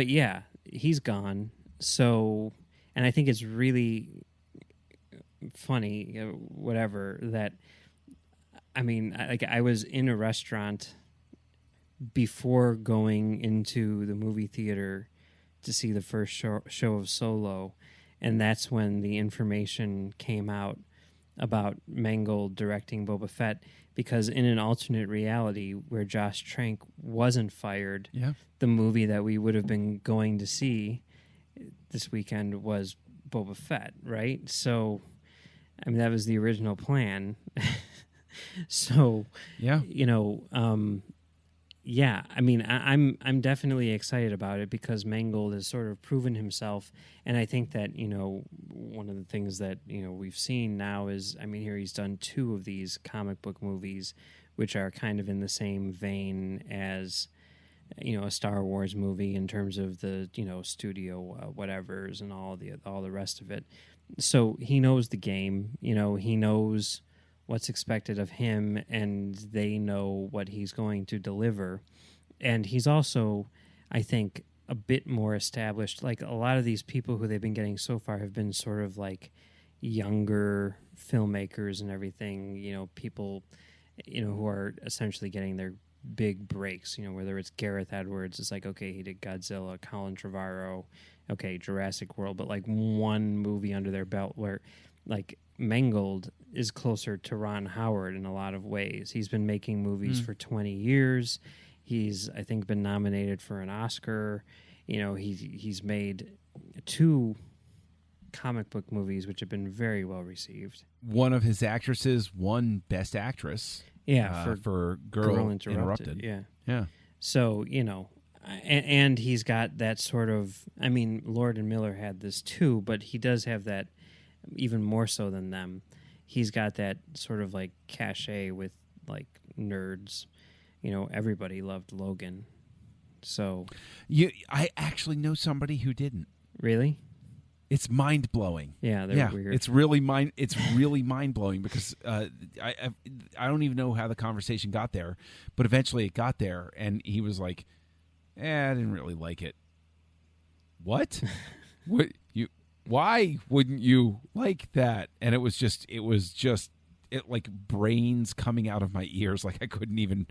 yeah, he's gone. So, and I think it's really funny, whatever, that, I mean, I was in a restaurant before going into the movie theater to see the first show of Solo, and that's when the information came out about Mangold directing Boba Fett, because in an alternate reality where Josh Trank wasn't fired, the movie that we would have been going to see this weekend was Boba Fett, right? So, I mean, that was the original plan. So, Yeah. Yeah, I mean, I'm definitely excited about it because Mangold has sort of proven himself, and I think that one of the things that we've seen now is, I mean, here he's done 2 of these comic book movies, which are kind of in the same vein as a Star Wars movie in terms of the studio whatevers and all the rest of it. So he knows the game. He knows what's expected of him, and they know what he's going to deliver. And he's also, I think, a bit more established. Like, a lot of these people who they've been getting so far have been sort of like younger filmmakers and everything, people, who are essentially getting their big breaks, whether it's Gareth Edwards, it's like, okay, he did Godzilla, Colin Trevorrow, okay, Jurassic World, but like one movie under their belt where, like, Mangold is closer to Ron Howard in a lot of ways. He's been making movies for 20 years. He's, I think, been nominated for an Oscar. He's made 2 comic book movies which have been very well received. One of his actresses won Best Actress. Yeah, for Girl Interrupted. Yeah. So, and he's got that sort of, I mean, Lord and Miller had this too, but he does have that even more so than them. He's got that sort of like cachet with like nerds. Everybody loved Logan. So I actually know somebody who didn't. Really? It's mind blowing. Yeah, they're weird. It's really mind blowing because I don't even know how the conversation got there, but eventually it got there, and he was like, I didn't really like it. What? What you? Why wouldn't you like that? And it was just like brains coming out of my ears. Like, I couldn't even,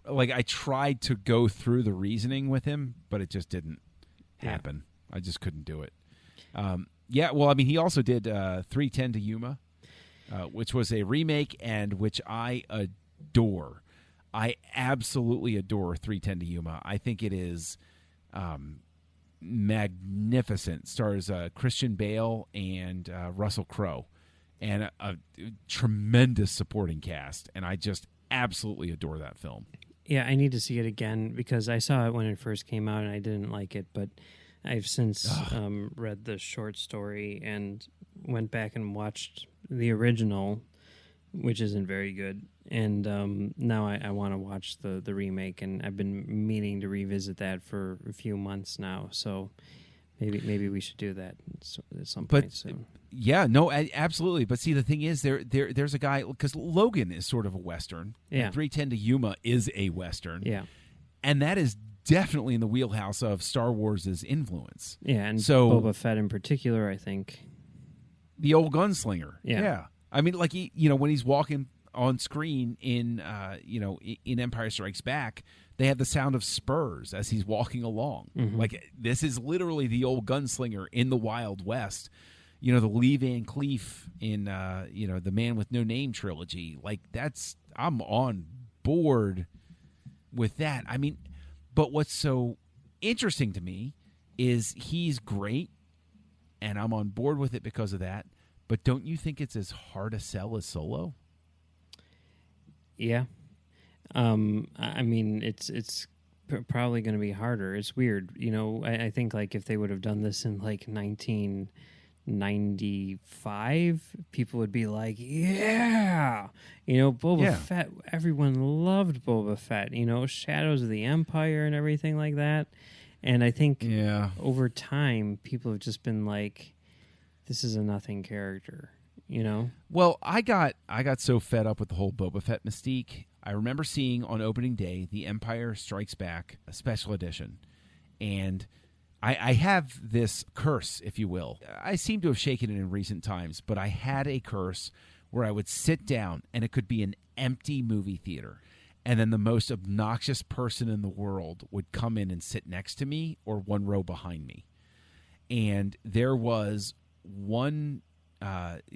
like, I tried to go through the reasoning with him, but it just didn't happen. I just couldn't do it. Well, I mean, he also did 3:10 to Yuma, which was a remake and which I adore. I absolutely adore 3:10 to Yuma. I think it is magnificent. Stars Christian Bale and Russell Crowe, and a tremendous supporting cast. And I just absolutely adore that film. Yeah, I need to see it again because I saw it when it first came out and I didn't like it, but I've since read the short story and went back and watched the original, which isn't very good. And now I want to watch the remake, and I've been meaning to revisit that for a few months now. So maybe we should do that at some point soon. Yeah, no, absolutely. But see, the thing is, there's a guy, because Logan is sort of a Western. Yeah. 3:10 to Yuma is a Western. Yeah. And that is definitely in the wheelhouse of Star Wars' influence. Yeah, and so, Boba Fett in particular, I think. The old gunslinger. Yeah. I mean, like, when he's walking on screen in Empire Strikes Back, they have the sound of spurs as he's walking along. Mm-hmm. Like, this is literally the old gunslinger in the Wild West. The Lee Van Cleef in the Man with No Name trilogy. Like, I'm on board with that. I mean, but what's so interesting to me is he's great, and I'm on board with it because of that. But don't you think it's as hard to sell as Solo? Yeah. I mean, it's probably going to be harder. It's weird. I think, like, if they would have done this in, like, 1995, people would be like, yeah. Boba Fett, everyone loved Boba Fett. Shadows of the Empire and everything like that. And I think over time, people have just been like, this is a nothing character, Well, I got so fed up with the whole Boba Fett mystique. I remember seeing on opening day the Empire Strikes Back special edition, and I have this curse, if you will. I seem to have shaken it in recent times, but I had a curse where I would sit down, and it could be an empty movie theater, and then the most obnoxious person in the world would come in and sit next to me or one row behind me. And there was one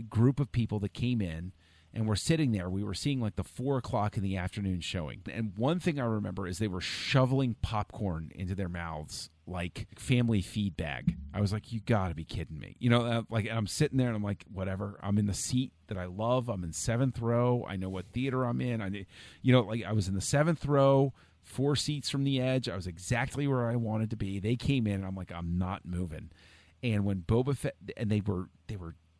group of people that came in, and we're sitting there. We were seeing like the 4:00 in the afternoon showing. And one thing I remember is they were shoveling popcorn into their mouths like family feed bag. I was like, you got to be kidding me. Like I'm sitting there and I'm like, whatever. I'm in the seat that I love. I'm in 7th row. I know what theater I'm in. Like I was in the 7th row, 4 seats from the edge. I was exactly where I wanted to be. They came in and I'm like, I'm not moving. And when Boba Fett, and they were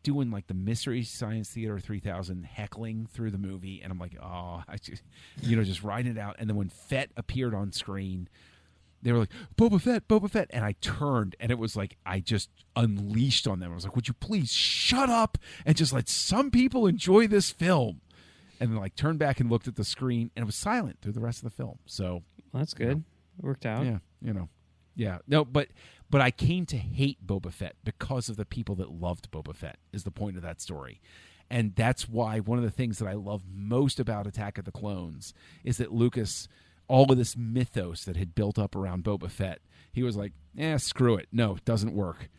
doing like the Mystery Science Theater 3000 heckling through the movie, and I'm like, oh, I just riding it out. And then when Fett appeared on screen, they were like, Boba Fett, and I turned, and it was like I just unleashed on them. I was like, would you please shut up and just let some people enjoy this film? And then like turned back and looked at the screen, and it was silent through the rest of the film. So well, that's good. It worked out. Yeah. No, but I came to hate Boba Fett because of the people that loved Boba Fett is the point of that story. And that's why one of the things that I love most about Attack of the Clones is that Lucas, all of this mythos that had built up around Boba Fett, he was like, screw it. No, it doesn't work.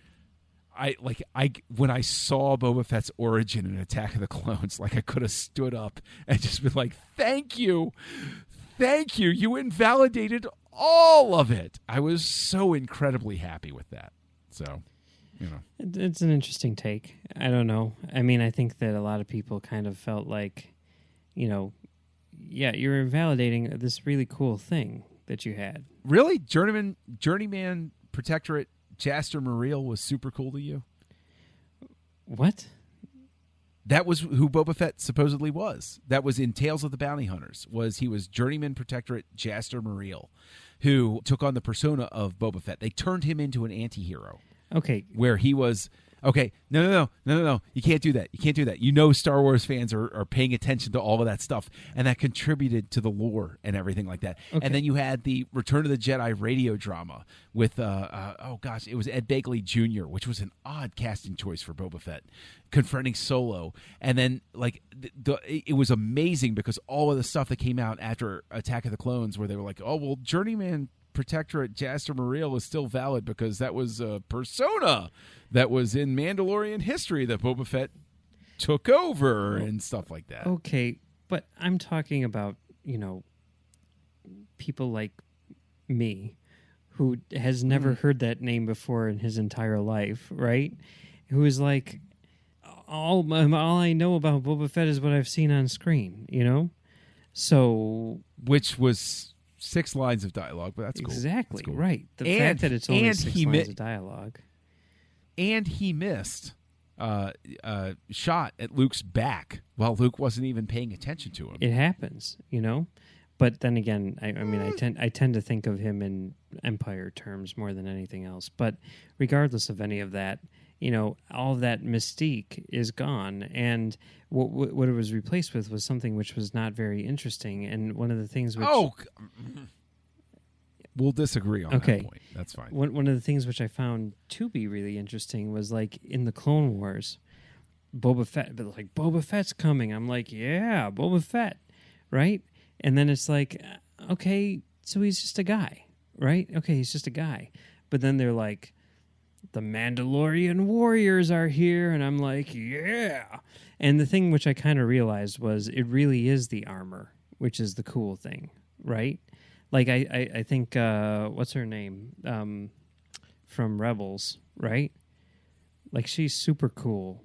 When I saw Boba Fett's origin in Attack of the Clones, like I could have stood up and just been like, thank you. You invalidated all of it. I was so incredibly happy with that. So, It's an interesting take. I don't know. I mean, I think that a lot of people kind of felt like, you're invalidating this really cool thing that you had. Really? Journeyman Protectorate Jaster Muriel was super cool to you? What? That was who Boba Fett supposedly was. That was in Tales of the Bounty Hunters. He was Journeyman Protectorate Jaster Muriel, who took on the persona of Boba Fett. They turned him into an anti-hero. Okay. Where he was... Okay, no. You can't do that. Star Wars fans are paying attention to all of that stuff, and that contributed to the lore and everything like that. Okay. And then you had the Return of the Jedi radio drama with, it was Ed Begley Jr., which was an odd casting choice for Boba Fett, confronting Solo. And then, it was amazing because all of the stuff that came out after Attack of the Clones, where they were like, oh, well, Journeyman Protectorate Jaster Muriel is still valid because that was a persona that was in Mandalorian history that Boba Fett took over and stuff like that. Okay, but I'm talking about, people like me who has never heard that name before in his entire life, right? Who is like, all I know about Boba Fett is what I've seen on screen, So... Which was... 6 lines of dialogue, but that's cool. Exactly, cool. Right. The fact that it's only 6 lines of dialogue. And he missed shot at Luke's back while Luke wasn't even paying attention to him. It happens, But then again, I tend to think of him in Empire terms more than anything else. But regardless of any of that, all of that mystique is gone, and what it was replaced with was something which was not very interesting. And one of the things which we'll disagree on that point. That's fine. One of the things which I found to be really interesting was like in the Clone Wars, Boba Fett's coming. I'm like, yeah, Boba Fett, right? And then it's like, okay, so he's just a guy, right? Okay, he's just a guy. But then they're like, the Mandalorian warriors are here, and I'm like, yeah. And the thing which I kind of realized was it really is the armor, which is the cool thing, right? Like I think what's her name from Rebels, right? Like she's super cool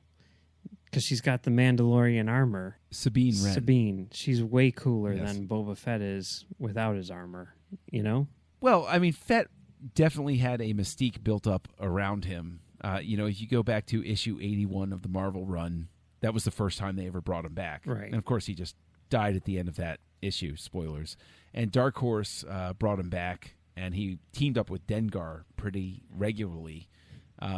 because she's got the Mandalorian armor. Sabine Wren. Sabine, she's way cooler than Boba Fett is without his armor. Well, I mean, Fett definitely had a mystique built up around him. If you go back to issue 81 of the Marvel run, that was the first time they ever brought him back. Right. And of course, he just died at the end of that issue. Spoilers. And Dark Horse brought him back, and he teamed up with Dengar pretty regularly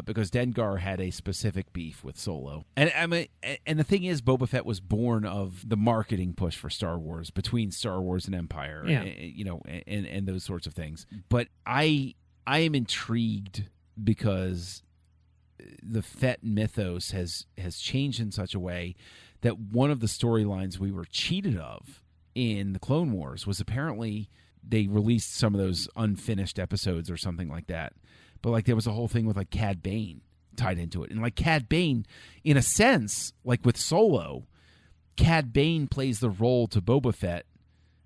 because Dengar had a specific beef with Solo. And the thing is, Boba Fett was born of the marketing push for Star Wars between Star Wars and Empire, and those sorts of things. But I am intrigued because the Fett mythos has changed in such a way that one of the storylines we were cheated of in the Clone Wars was apparently they released some of those unfinished episodes or something like that. But like there was a whole thing with like Cad Bane tied into it. And like Cad Bane, in a sense, like with Solo, Cad Bane plays the role to Boba Fett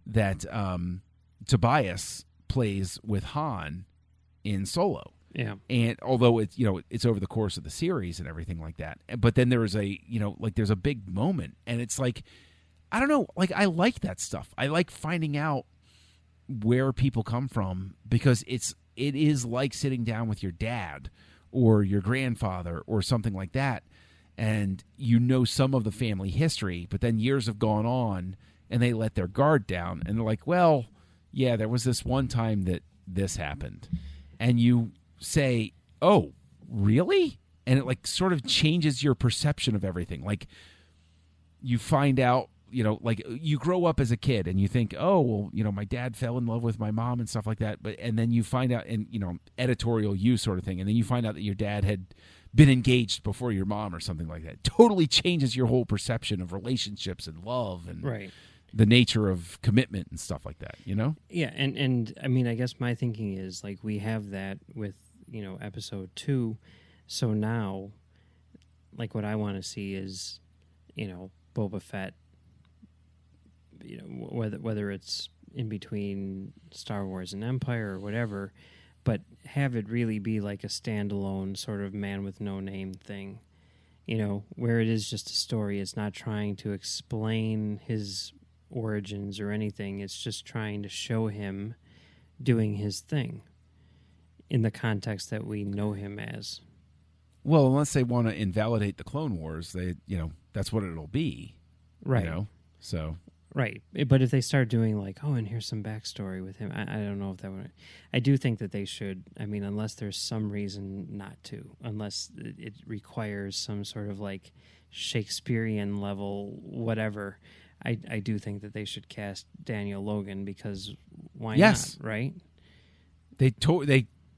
that Tobias plays with Han in Solo. Yeah. And although it's, it's over the course of the series and everything like that, but then there is there's a big moment, and it's like, I don't know, like, I like that stuff. I like finding out where people come from, because it is like sitting down with your dad or your grandfather or something like that, and some of the family history, but then years have gone on and they let their guard down, and they're like, well, yeah, there was this one time that this happened, and you say, oh, really? And it like sort of changes your perception of everything. Like, you find out, like, you grow up as a kid and you think, oh, well, my dad fell in love with my mom and stuff like that. And then you find out, and, editorial use sort of thing. And then you find out that your dad had been engaged before your mom or something like that. Totally changes your whole perception of relationships and love and right. the nature of commitment and stuff like that, Yeah. And I mean, I guess my thinking is, like, we have that with, episode 2. So now, like, what I want to see is, Boba Fett, whether it's in between Star Wars and Empire or whatever, but have it really be like a standalone sort of man with no name thing, where it is just a story. It's not trying to explain his origins or anything. It's just trying to show him doing his thing in the context that we know him as. Well, unless they want to invalidate the Clone Wars, that's what it'll be. Right. So... Right, but if they start doing like, oh, and here's some backstory with him, I don't know if that would. I do think that they should. I mean, unless there's some reason not to, unless it requires some sort of like Shakespearean level whatever. I do think that they should cast Daniel Logan, because why not? Right? They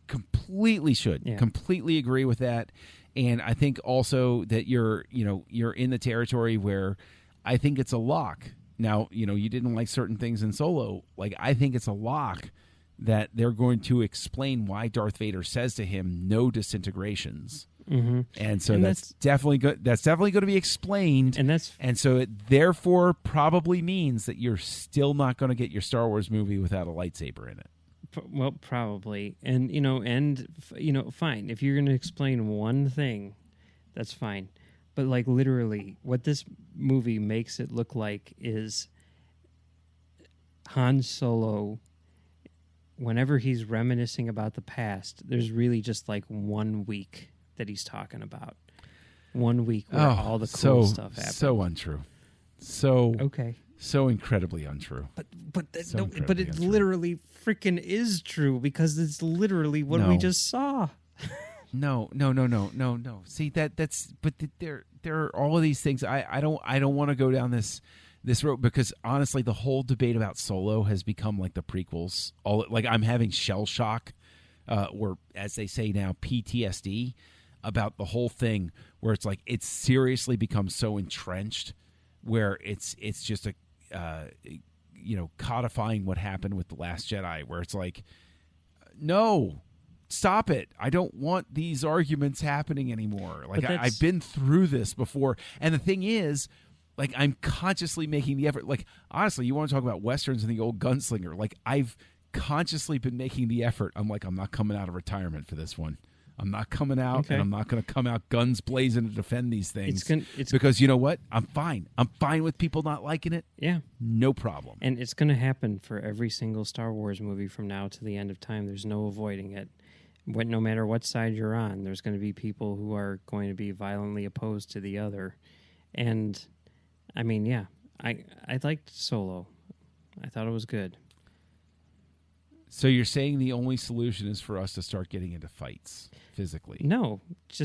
completely should. Yeah. Completely agree with that, and I think also that you're in the territory where I think it's a lock. Now, you didn't like certain things in Solo. Like, I think it's a lock that they're going to explain why Darth Vader says to him, no disintegrations. Mm-hmm. And so that's definitely good. That's definitely going to be explained. And so it therefore probably means that you're still not going to get your Star Wars movie without a lightsaber in it. Well, probably. And, fine. If you're going to explain one thing, that's fine. But, like, literally, what this movie makes it look like is Han Solo, whenever he's reminiscing about the past, there's really just, like, 1 week that he's talking about. 1 week where all the cool stuff happens. So untrue. Okay. So incredibly untrue. But it literally freaking is true, because it's literally what we just saw. No. See, there are all of these things. I don't want to go down this road, because honestly, the whole debate about Solo has become like the prequels. I'm having shell shock, or as they say now, PTSD, about the whole thing, where it's like it's seriously become so entrenched, where it's just codifying what happened with The Last Jedi, where it's like, no. Stop it. I don't want these arguments happening anymore. Like, I've been through this before. And the thing is, like, I'm consciously making the effort. Like, honestly, you want to talk about Westerns and the old gunslinger. Like, I've consciously been making the effort. I'm like, I'm not coming out of retirement for this one. I'm not coming out, and I'm not going to come out guns blazing to defend these things. Because you know what? I'm fine. I'm fine with people not liking it. Yeah. No problem. And it's going to happen for every single Star Wars movie from now to the end of time. There's no avoiding it. No matter what side you're on, there's going to be people who are going to be violently opposed to the other. And, I mean, yeah, I liked Solo. I thought it was good. So you're saying the only solution is for us to start getting into fights physically? No,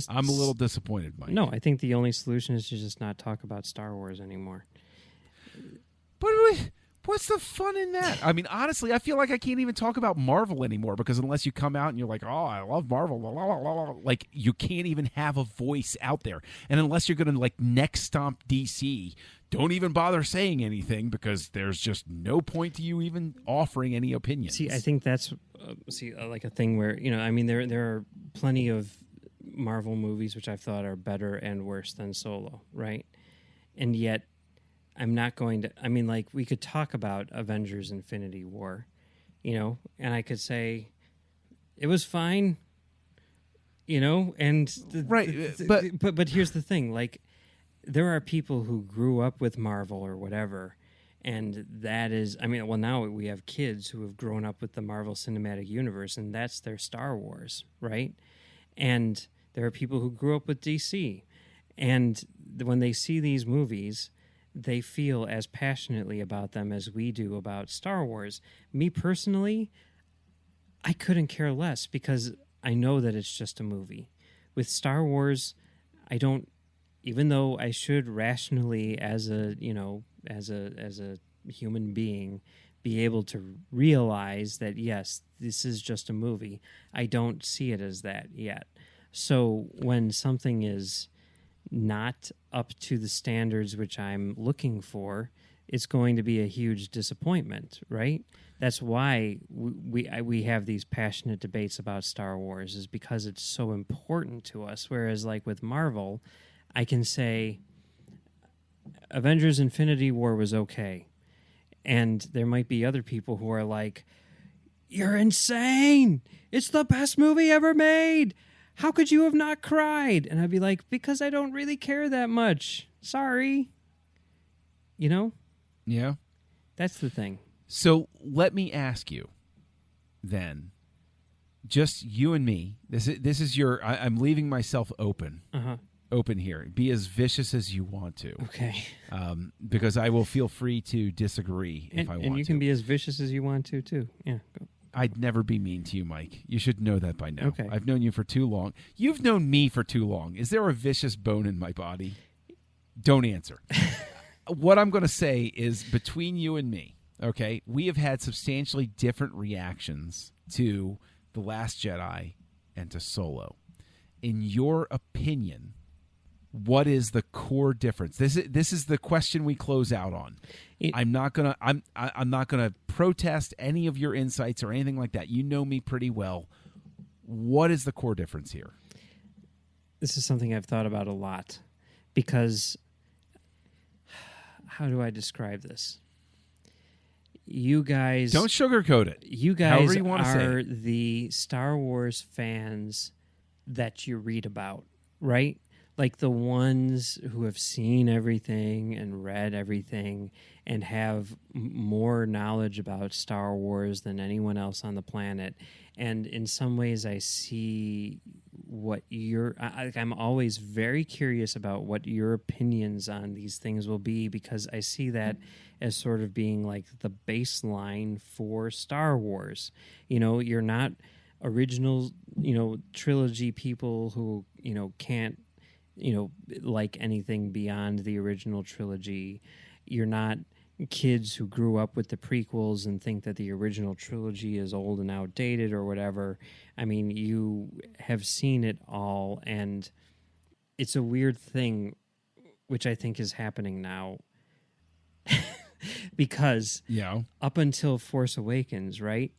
I'm a little disappointed, Mike. No, I think the only solution is to just not talk about Star Wars anymore. But what's the fun in that? I mean, honestly, I feel like I can't even talk about Marvel anymore, because unless you come out and you're like, oh, I love Marvel, blah, blah, blah, blah, like, you can't even have a voice out there. And unless you're going to, like, neck stomp DC, don't even bother saying anything, because there's just no point to you even offering any opinions. See, I think that's like a thing where, I mean, there are plenty of Marvel movies which I've thought are better and worse than Solo, right? And yet I'm not going to. I mean, like, we could talk about Avengers: Infinity War, and I could say it was fine, and Right, but here's the thing, like, there are people who grew up with Marvel or whatever, and that is, I mean, well, now we have kids who have grown up with the Marvel Cinematic Universe, and that's their Star Wars, right? And there are people who grew up with DC, and when they see these movies, they feel as passionately about them as we do about Star Wars. Me personally, I couldn't care less because I know that it's just a movie. With Star Wars, I don't, even though I should rationally, as a human being, be able to realize that, yes, this is just a movie, I don't see it as that yet. So when something is not up to the standards which I'm looking for, it's going to be a huge disappointment, right? That's why we have these passionate debates about Star Wars, is because it's so important to us. Whereas, like, with Marvel, I can say Avengers: Infinity War was okay, and there might be other people who are like, "You're insane! It's the best movie ever made! How could you have not cried?" And I'd be like, "Because I don't really care that much. Sorry." Yeah. That's the thing. So let me ask you then, just you and me, this is your, I'm leaving myself open here. Be as vicious as you want to. Okay. Because I will feel free to disagree if I want to. And you can be as vicious as you want to, too. Yeah, go. I'd never be mean to you, Mike. You should know that by now. Okay. I've known you for too long. You've known me for too long. Is there a vicious bone in my body? Don't answer. What I'm going to say is, between you and me, okay, we have had substantially different reactions to The Last Jedi and to Solo. In your opinion, what is the core difference? This is the question we close out on. I'm not gonna protest any of your insights or anything like that. You know me pretty well. What is the core difference here? This is something I've thought about a lot, because how do I describe this? You guys don't sugarcoat it. You guys you are the Star Wars fans that you read about, right? Like the ones who have seen everything and read everything and have more knowledge about Star Wars than anyone else on the planet. And in some ways, I see what I'm always very curious about what your opinions on these things will be, because I see that as sort of being like the baseline for Star Wars. You're not original, trilogy people who, can't, like anything beyond the original trilogy. You're not kids who grew up with the prequels and think that the original trilogy is old and outdated or whatever. I mean, you have seen it all, and it's a weird thing, which I think is happening now. Because up until Force Awakens, right,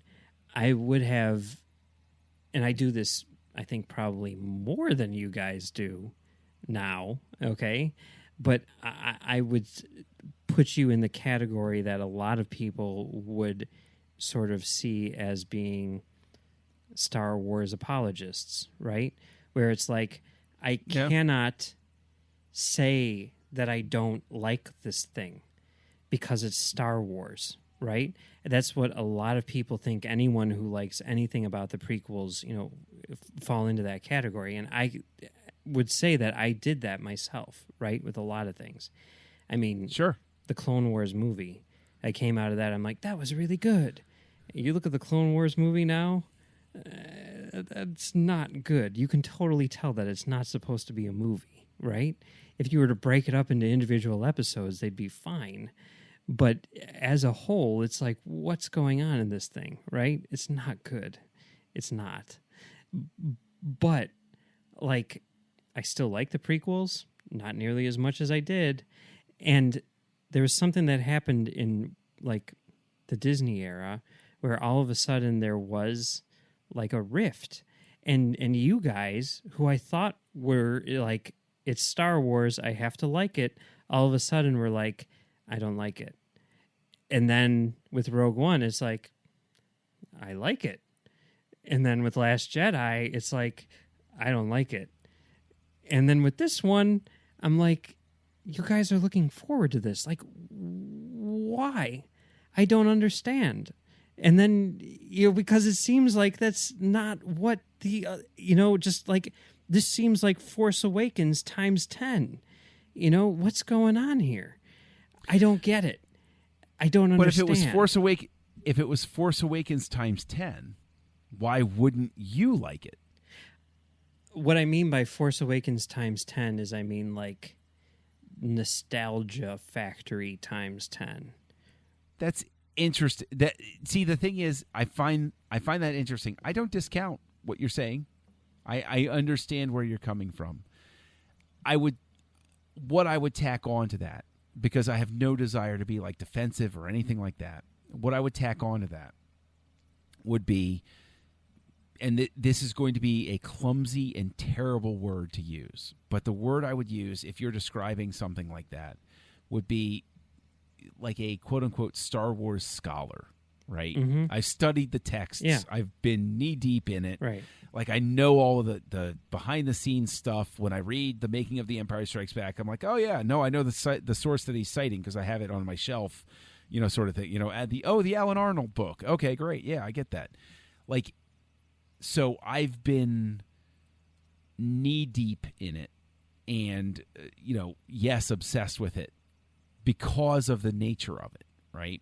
I would have, and I do this, I think, probably more than you guys do now, okay? But I would put you in the category that a lot of people would sort of see as being Star Wars apologists, right? Where it's like, I cannot say that I don't like this thing because it's Star Wars, right? That's what a lot of people think. Anyone who likes anything about the prequels, fall into that category. And I would say that I did that myself, right, with a lot of things. I mean, sure, the Clone Wars movie, I came out of that, I'm like, that was really good. You look at the Clone Wars movie now, that's not good. You can totally tell that it's not supposed to be a movie, right? If you were to break it up into individual episodes, they'd be fine. But as a whole, it's like, what's going on in this thing, right? It's not good. It's not. But, like, I still like the prequels, not nearly as much as I did. And there was something that happened in, like, the Disney era where all of a sudden there was, like, a rift. And you guys, who I thought were, like, it's Star Wars, I have to like it, all of a sudden were like, I don't like it. And then with Rogue One, it's like, I like it. And then with Last Jedi, it's like, I don't like it. And then with this one, I'm like, you guys are looking forward to this. Like, why? I don't understand. And then, because it seems like that's not what the, just like, this seems like Force Awakens times 10. What's going on here? I don't get it. I don't understand. But if it was Force Awakens times 10, why wouldn't you like it? What I mean by Force Awakens times 10 is I mean like nostalgia factory times 10. That's interesting. The thing is, I find that interesting. I don't discount what you're saying. I understand where you're coming from. What I would tack on to that, because I have no desire to be like defensive or anything like that. What I would tack on to that would be, and this is going to be a clumsy and terrible word to use, but the word I would use if you're describing something like that would be like a quote-unquote Star Wars scholar, right? Mm-hmm. I've studied the texts. Yeah. I've been knee-deep in it. Right. Like, I know all of the behind-the-scenes stuff. When I read The Making of The Empire Strikes Back, I'm like, oh, yeah, no, I know the source that he's citing because I have it on my shelf, sort of thing. The Alan Arnold book. Okay, great. Yeah, I get that. Like, so I've been knee-deep in it and, yes, obsessed with it because of the nature of it, right?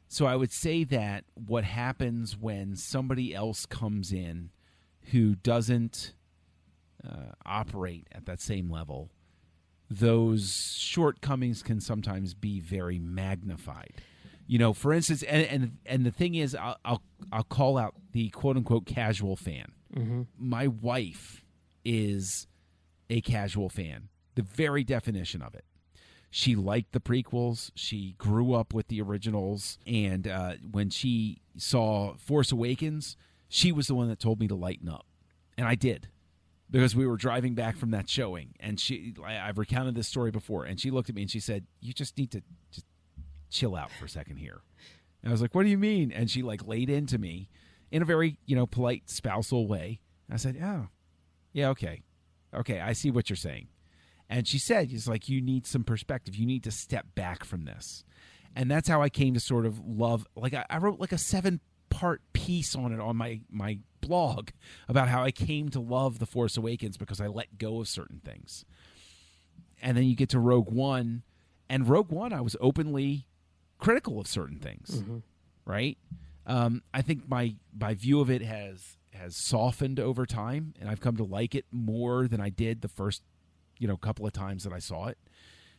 So I would say that what happens when somebody else comes in who doesn't operate at that same level, those shortcomings can sometimes be very magnified. For instance, and the thing is, I'll call out the quote unquote casual fan. Mm-hmm. My wife is a casual fan, the very definition of it. She liked the prequels. She grew up with the originals, and when she saw Force Awakens, she was the one that told me to lighten up, and I did, because we were driving back from that showing, and I've recounted this story before, and she looked at me and she said, "You just need to just chill out for a second here." And I was like, "What do you mean?" And she laid into me in a very polite spousal way. And I said, "Oh, yeah, okay, I see what you're saying." And she said, "It's like, you need some perspective. You need to step back from this." And that's how I came to sort of love. Like, I wrote like a 7-part piece on it on my blog about how I came to love The Force Awakens because I let go of certain things. And then you get to Rogue One, and Rogue One, I was openly critical of certain things, mm-hmm. right? I think my view of it has softened over time, and I've come to like it more than I did the first couple of times that I saw it.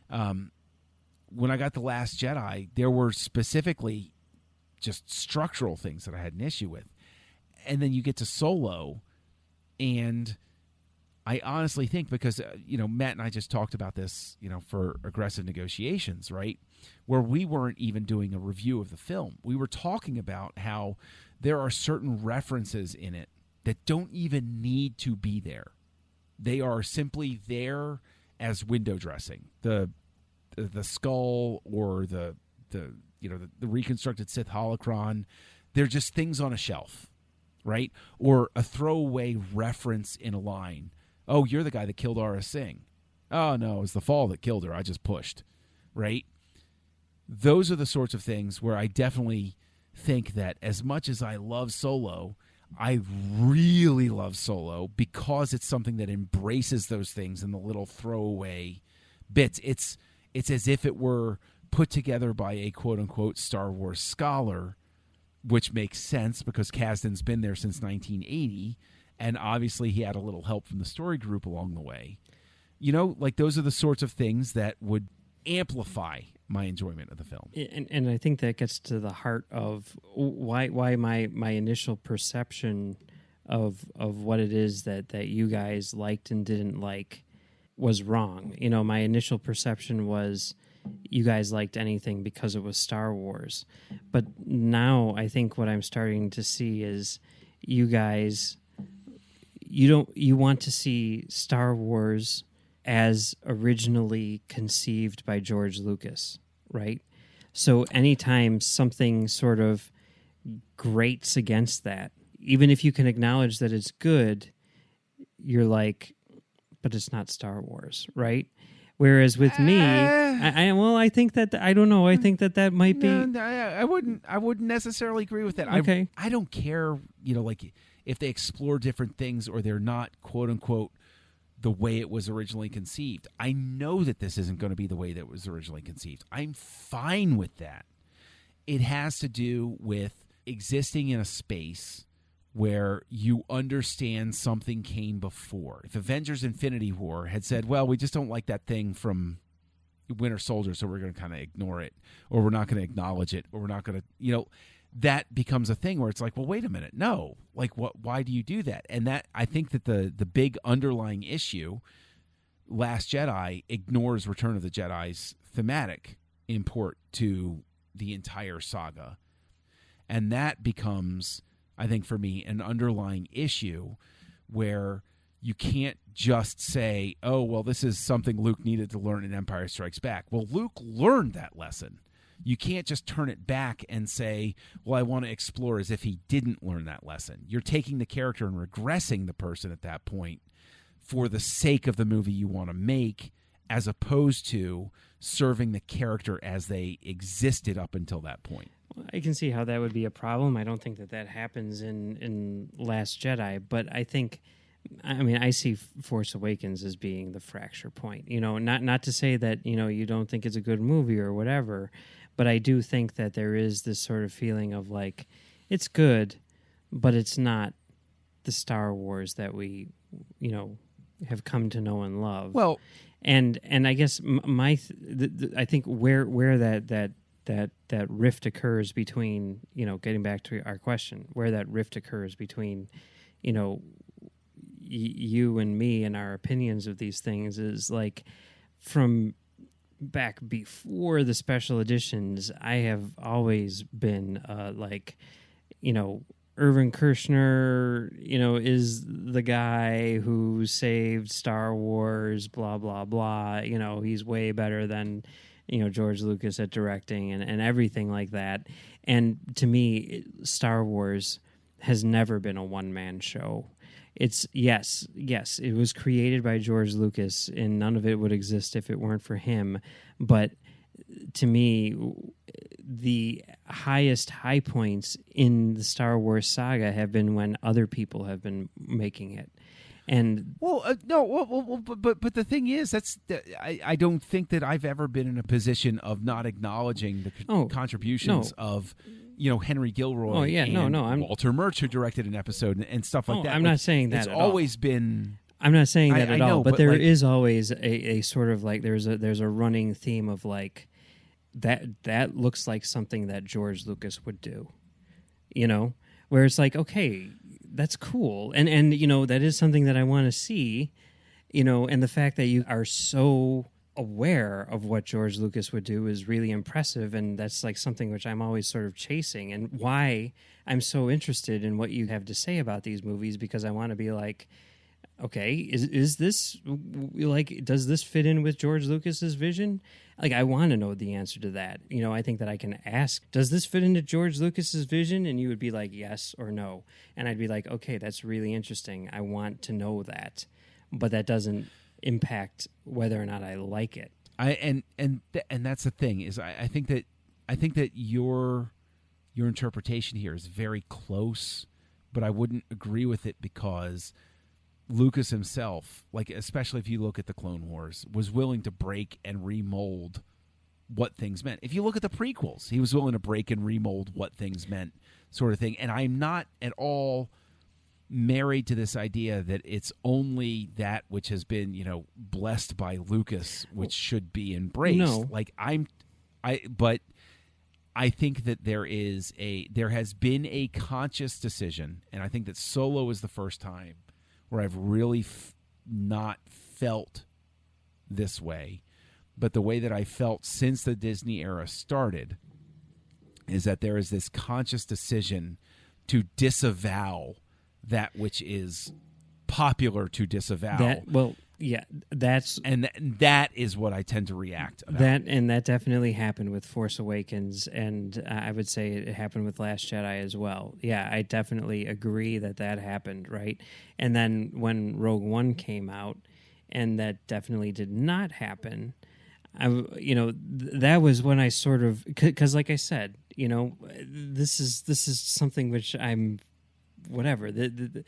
When I got The Last Jedi, there were specifically just structural things that I had an issue with. And then you get to Solo, and I honestly think, because, Matt and I just talked about this, for Aggressive Negotiations, right? Where we weren't even doing a review of the film. We were talking about how there are certain references in it that don't even need to be there. They are simply there as window dressing. The skull or the reconstructed Sith holocron, they're just things on a shelf, right? Or a throwaway reference in a line. "Oh, you're the guy that killed Aura Singh." "Oh, no, it was the fall that killed her. I just pushed," right? Those are the sorts of things where I definitely think that as much as I love Solo, I really love Solo because it's something that embraces those things and the little throwaway bits. It's as if it were put together by a quote-unquote Star Wars scholar, which makes sense because Kasdan's been there since 1980, and obviously he had a little help from the story group along the way. Those are the sorts of things that would amplify my enjoyment of the film. And I think that gets to the heart of why my initial perception of what it is that you guys liked and didn't like was wrong. My initial perception was you guys liked anything because it was Star Wars. But now I think what I'm starting to see is you guys, you want to see Star Wars as originally conceived by George Lucas, right? So anytime something sort of grates against that, even if you can acknowledge that it's good, you're like, but it's not Star Wars, right? Whereas with me, I think that I don't know. I think that might be. No, I wouldn't necessarily agree with that. Okay. I don't care, like if they explore different things or they're not quote unquote the way it was originally conceived. I know that this isn't going to be the way that it was originally conceived. I'm fine with that. It has to do with existing in a space where you understand something came before. If Avengers Infinity War had said, well, we just don't like that thing from Winter Soldier, so we're going to kind of ignore it, or we're not going to acknowledge it, or we're not going to, that becomes a thing where it's like, well, wait a minute. No, like why do you do that? And that, I think that the big underlying issue, Last Jedi ignores Return of the Jedi's thematic import to the entire saga. And that becomes, I think for me, an underlying issue where you can't just say, oh, well, this is something Luke needed to learn in Empire Strikes Back. Well, Luke learned that lesson. You can't just turn it back and say, well, I want to explore as if he didn't learn that lesson. You're taking the character and regressing the person at that point for the sake of the movie you want to make, as opposed to serving the character as they existed up until that point. I can see how that would be a problem. I don't think that happens in Last Jedi, but I see Force Awakens as being the fracture point. Not to say that, you don't think it's a good movie or whatever, but I do think that there is this sort of feeling of like, it's good, but it's not the Star Wars that we, have come to know and love. Well, and I guess I think where that rift occurs between, getting back to our question, where that rift occurs between, you and me and our opinions of these things is like from back before the special editions, I have always been Irvin Kershner, is the guy who saved Star Wars, blah, blah, blah. He's way better than, George Lucas at directing and everything like that. And to me, Star Wars has never been a one-man show. It's, yes, it was created by George Lucas, and none of it would exist if it weren't for him. But to me, the highest high points in the Star Wars saga have been when other people have been making it. And but the thing is, I don't think that I've ever been in a position of not acknowledging the contributions of Henry Gilroy. I'm Walter Murch, who directed an episode and stuff like that. I'm not saying that. It's always been. I'm not saying that at all. But there is like, always a sort of like there's a running theme of like that looks like something that George Lucas would do. Where it's like, okay, that's cool. And that is something that I want to see, and the fact that you are so aware of what George Lucas would do is really impressive. And that's like something which I'm always sort of chasing, and why I'm so interested in what you have to say about these movies, because I want to be like, okay, is this like, does this fit in with George Lucas's vision? Like, I want to know the answer to that. I think that I can ask, does this fit into George Lucas's vision? And you would be like, yes or no. And I'd be like, okay, that's really interesting. I want to know that. But that doesn't impact whether or not I like it. And that's the thing, is I think that your interpretation here is very close, but I wouldn't agree with it, because Lucas himself, like, especially if you look at the Clone Wars, was willing to break and remold what things meant. If you look at the prequels, he was willing to break and remold what things meant, sort of thing. And I'm not at all married to this idea that it's only that which has been, blessed by Lucas, which should be embraced. No. But I think that there has been a conscious decision, and I think that Solo is the first time where I've really not felt this way, but the way that I felt since the Disney era started is that there is this conscious decision to disavow that which is popular to disavow. Yeah, that's that is what I tend to react about. that definitely happened with Force Awakens, and I would say it happened with Last Jedi as well. Yeah, I definitely agree that happened, right? And then when Rogue One came out, and that definitely did not happen. That was when I sort of, because like I said, this is something which I'm whatever. That's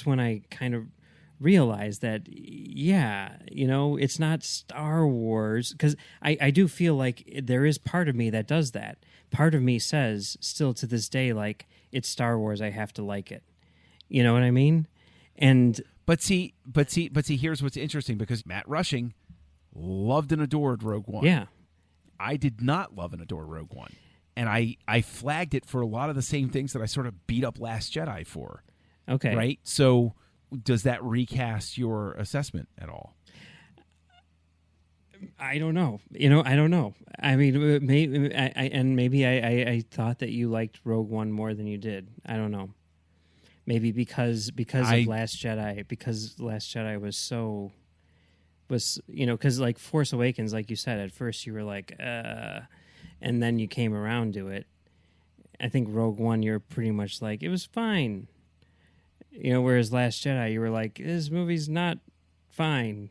when I kind of realize that, it's not Star Wars, because I do feel like there is part of me that does that. Part of me says still to this day, like, it's Star Wars, I have to like it. You know what I mean? And but see, here's what's interesting, because Matt Rushing loved and adored Rogue One. Yeah, I did not love and adore Rogue One, and I flagged it for a lot of the same things that I sort of beat up Last Jedi for. Okay, right? So does that recast your assessment at all? I don't know. I don't know. I mean, maybe I thought that you liked Rogue One more than you did. I don't know. Maybe because of Last Jedi, because Last Jedi was because like Force Awakens, like you said, at first you were like, and then you came around to it. I think Rogue One, you're pretty much like, it was fine. Whereas Last Jedi, you were like, this movie's not fine.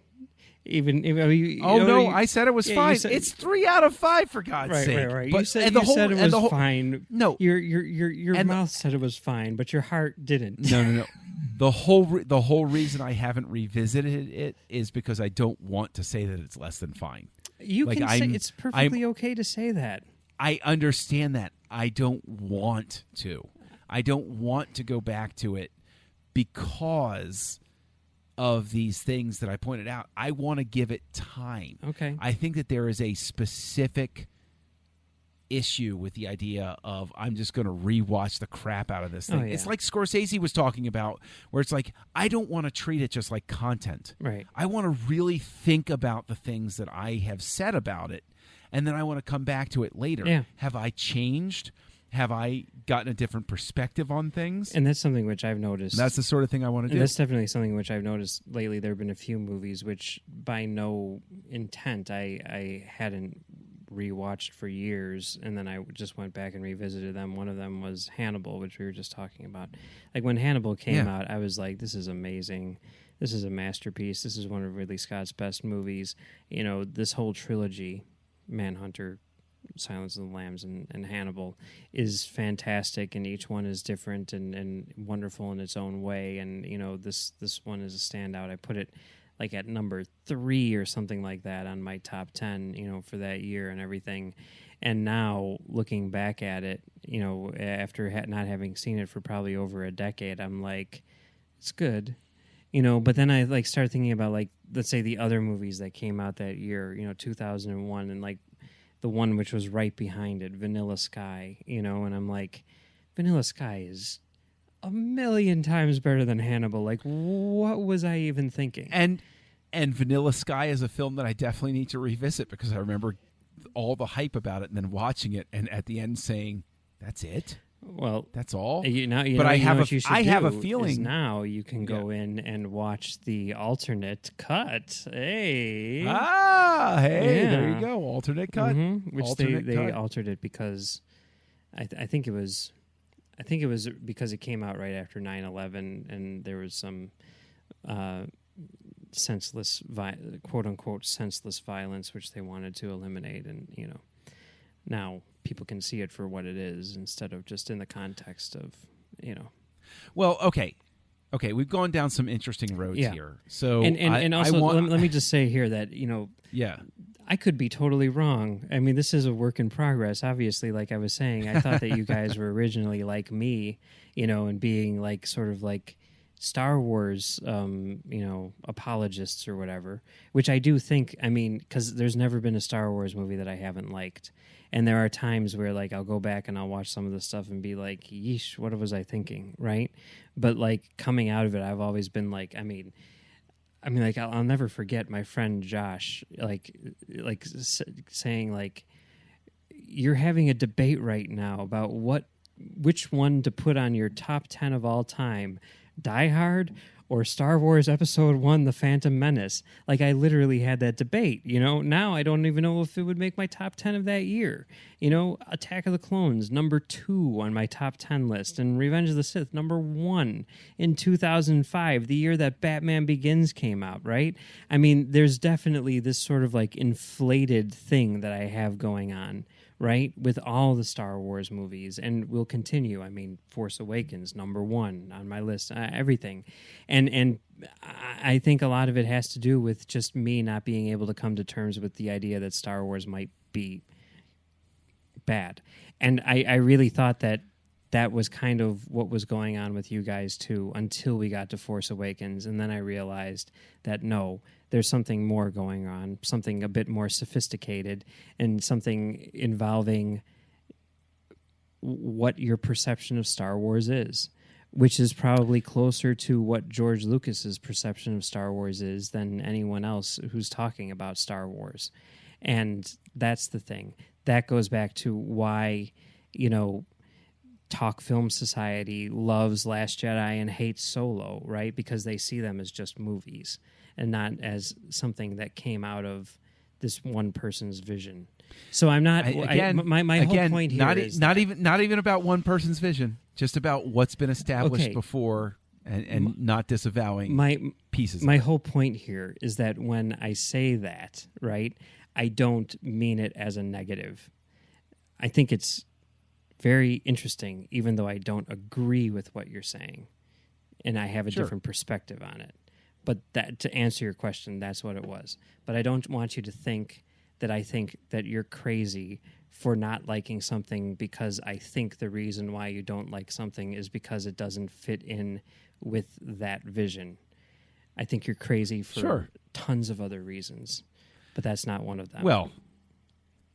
I said it was fine. It's 3 out of 5 for God's sake. Right. But, you said it was fine. No, your mouth said it was fine, but your heart didn't. No. The whole reason I haven't revisited it is because I don't want to say that it's less than fine. You can say it's perfectly okay to say that. I understand that. I don't want to. I don't want to go back to it because of these things that I pointed out. I want to give it time. Okay. I think that there is a specific issue with the idea of I'm just going to rewatch the crap out of this thing. Oh, yeah. It's like Scorsese was talking about, where it's like, I don't want to treat it just like content. Right. I want to really think about the things that I have said about it, and then I want to come back to it later. Yeah. Have I changed? Have I gotten a different perspective on things? And that's something which I've noticed. That's the sort of thing I want to do. And that's definitely something which I've noticed lately. There have been a few movies which, by no intent, I hadn't rewatched for years, and then I just went back and revisited them. One of them was Hannibal, which we were just talking about. Like, when Hannibal came out, I was like, this is amazing. This is a masterpiece. This is one of Ridley Scott's best movies. This whole trilogy, Manhunter, Silence of the Lambs, and Hannibal, is fantastic, and each one is different and wonderful in its own way. And this one is a standout. I put it like at number 3 or something like that on my top 10, for that year and everything. And now looking back at it, after not having seen it for probably over a decade, I'm like, it's good. But then I start thinking about, like, let's say the other movies that came out that year, 2001, and like the one which was right behind it, Vanilla Sky, and I'm like, Vanilla Sky is a million times better than Hannibal. Like, what was I even thinking? And Vanilla Sky is a film that I definitely need to revisit, because I remember all the hype about it and then watching it and at the end saying, that's it? Well, that's all. I have a feeling now you can go in and watch the alternate cut. Hey, there you go, alternate cut. Mm-hmm. Which alternate they cut. altered it because I think it was because it came out right after 9/11, and there was some senseless, quote unquote, senseless violence which they wanted to eliminate, and now people can see it for what it is instead of just in the context of, Well, okay, we've gone down some interesting roads here. So, and also, let me just say here that I could be totally wrong. I mean, this is a work in progress. Obviously, like I was saying, I thought that you guys were originally like me, and being like sort of like Star Wars, apologists or whatever, which I do think, because there's never been a Star Wars movie that I haven't liked. And there are times where, like, I'll go back and I'll watch some of the stuff and be like, yeesh, what was I thinking, right? But, like, coming out of it, I've always been like, like, I'll never forget my friend Josh, saying, like, you're having a debate right now about which one to put on your top 10 of all time, Die Hard or Star Wars Episode 1, The Phantom Menace. Like, I literally had that debate, you know? Now I don't even know if it would make my top 10 of that year. You know, Attack of the Clones, number 2 on my top 10 list, and Revenge of the Sith, number 1 in 2005, the year that Batman Begins came out, right? I mean, there's definitely this sort of like inflated thing that I have going on, right, with all the Star Wars movies, and will continue. I mean, Force Awakens, number 1 on my list, everything. And I think a lot of it has to do with just me not being able to come to terms with the idea that Star Wars might be bad. And I really thought that was kind of what was going on with you guys too, until we got to Force Awakens. And then I realized that no, there's something more going on, something a bit more sophisticated, and something involving what your perception of Star Wars is, which is probably closer to what George Lucas's perception of Star Wars is than anyone else who's talking about Star Wars. And that's the thing. That goes back to why, you know, Talk Film Society loves Last Jedi and hates Solo, right? Because they see them as just movies and not as something that came out of this one person's vision. So I'm not. My whole point here is not even about one person's vision, just about what's been established before, and not disavowing pieces. My whole point here is that when I say that, right, I don't mean it as a negative. I think it's very interesting, even though I don't agree with what you're saying, and I have a different perspective on it. But that, to answer your question, that's what it was. But I don't want you to think that I think that you're crazy for not liking something because I think the reason why you don't like something is because it doesn't fit in with that vision. I think you're crazy for tons of other reasons, but that's not one of them. Well,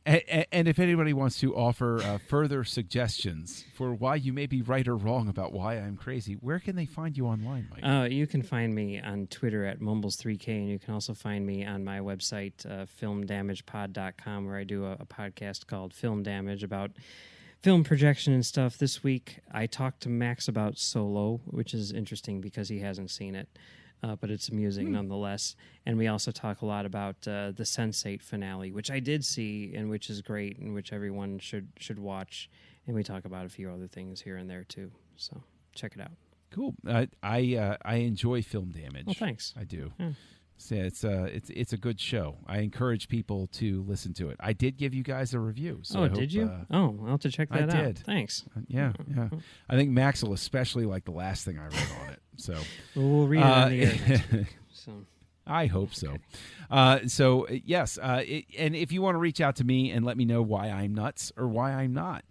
and if anybody wants to offer further suggestions for why you may be right or wrong about why I'm crazy, where can they find you online, Mike? You can find me on Twitter at Mumbles3K, and you can also find me on my website, filmdamagepod.com, where I do a podcast called Film Damage about film projection and stuff. This week, I talked to Max about Solo, which is interesting because he hasn't seen it. But it's amusing nonetheless. And we also talk a lot about the Sense8 finale, which I did see and which is great and which everyone should watch. And we talk about a few other things here and there too. So check it out. Cool. I enjoy Film Damage. Well, thanks. I do. Yeah. So it's a good show. I encourage people to listen to it. I did give you guys a review. So did you? I'll have to check that out. I did. Thanks. Yeah. I think Max will especially like the last thing I read on it. So we'll read it on the air next week. So. I hope so. Yes. And if you want to reach out to me and let me know why I'm nuts or why I'm not,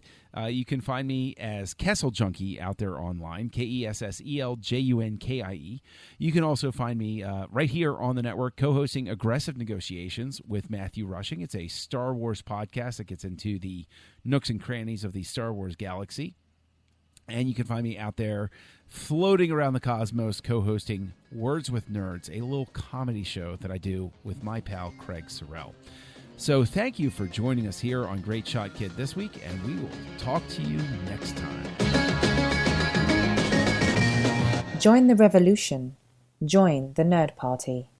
you can find me as Kessel Junkie out there online, KESSELJUNKIE. You can also find me right here on the network co-hosting Aggressive Negotiations with Matthew Rushing. It's a Star Wars podcast that gets into the nooks and crannies of the Star Wars galaxy. And you can find me out there floating around the cosmos co-hosting Words with Nerds, a little comedy show that I do with my pal Craig Sorrell. So thank you for joining us here on Great Shot Kid this week, and we will talk to you next time. Join the revolution. Join the Nerd Party.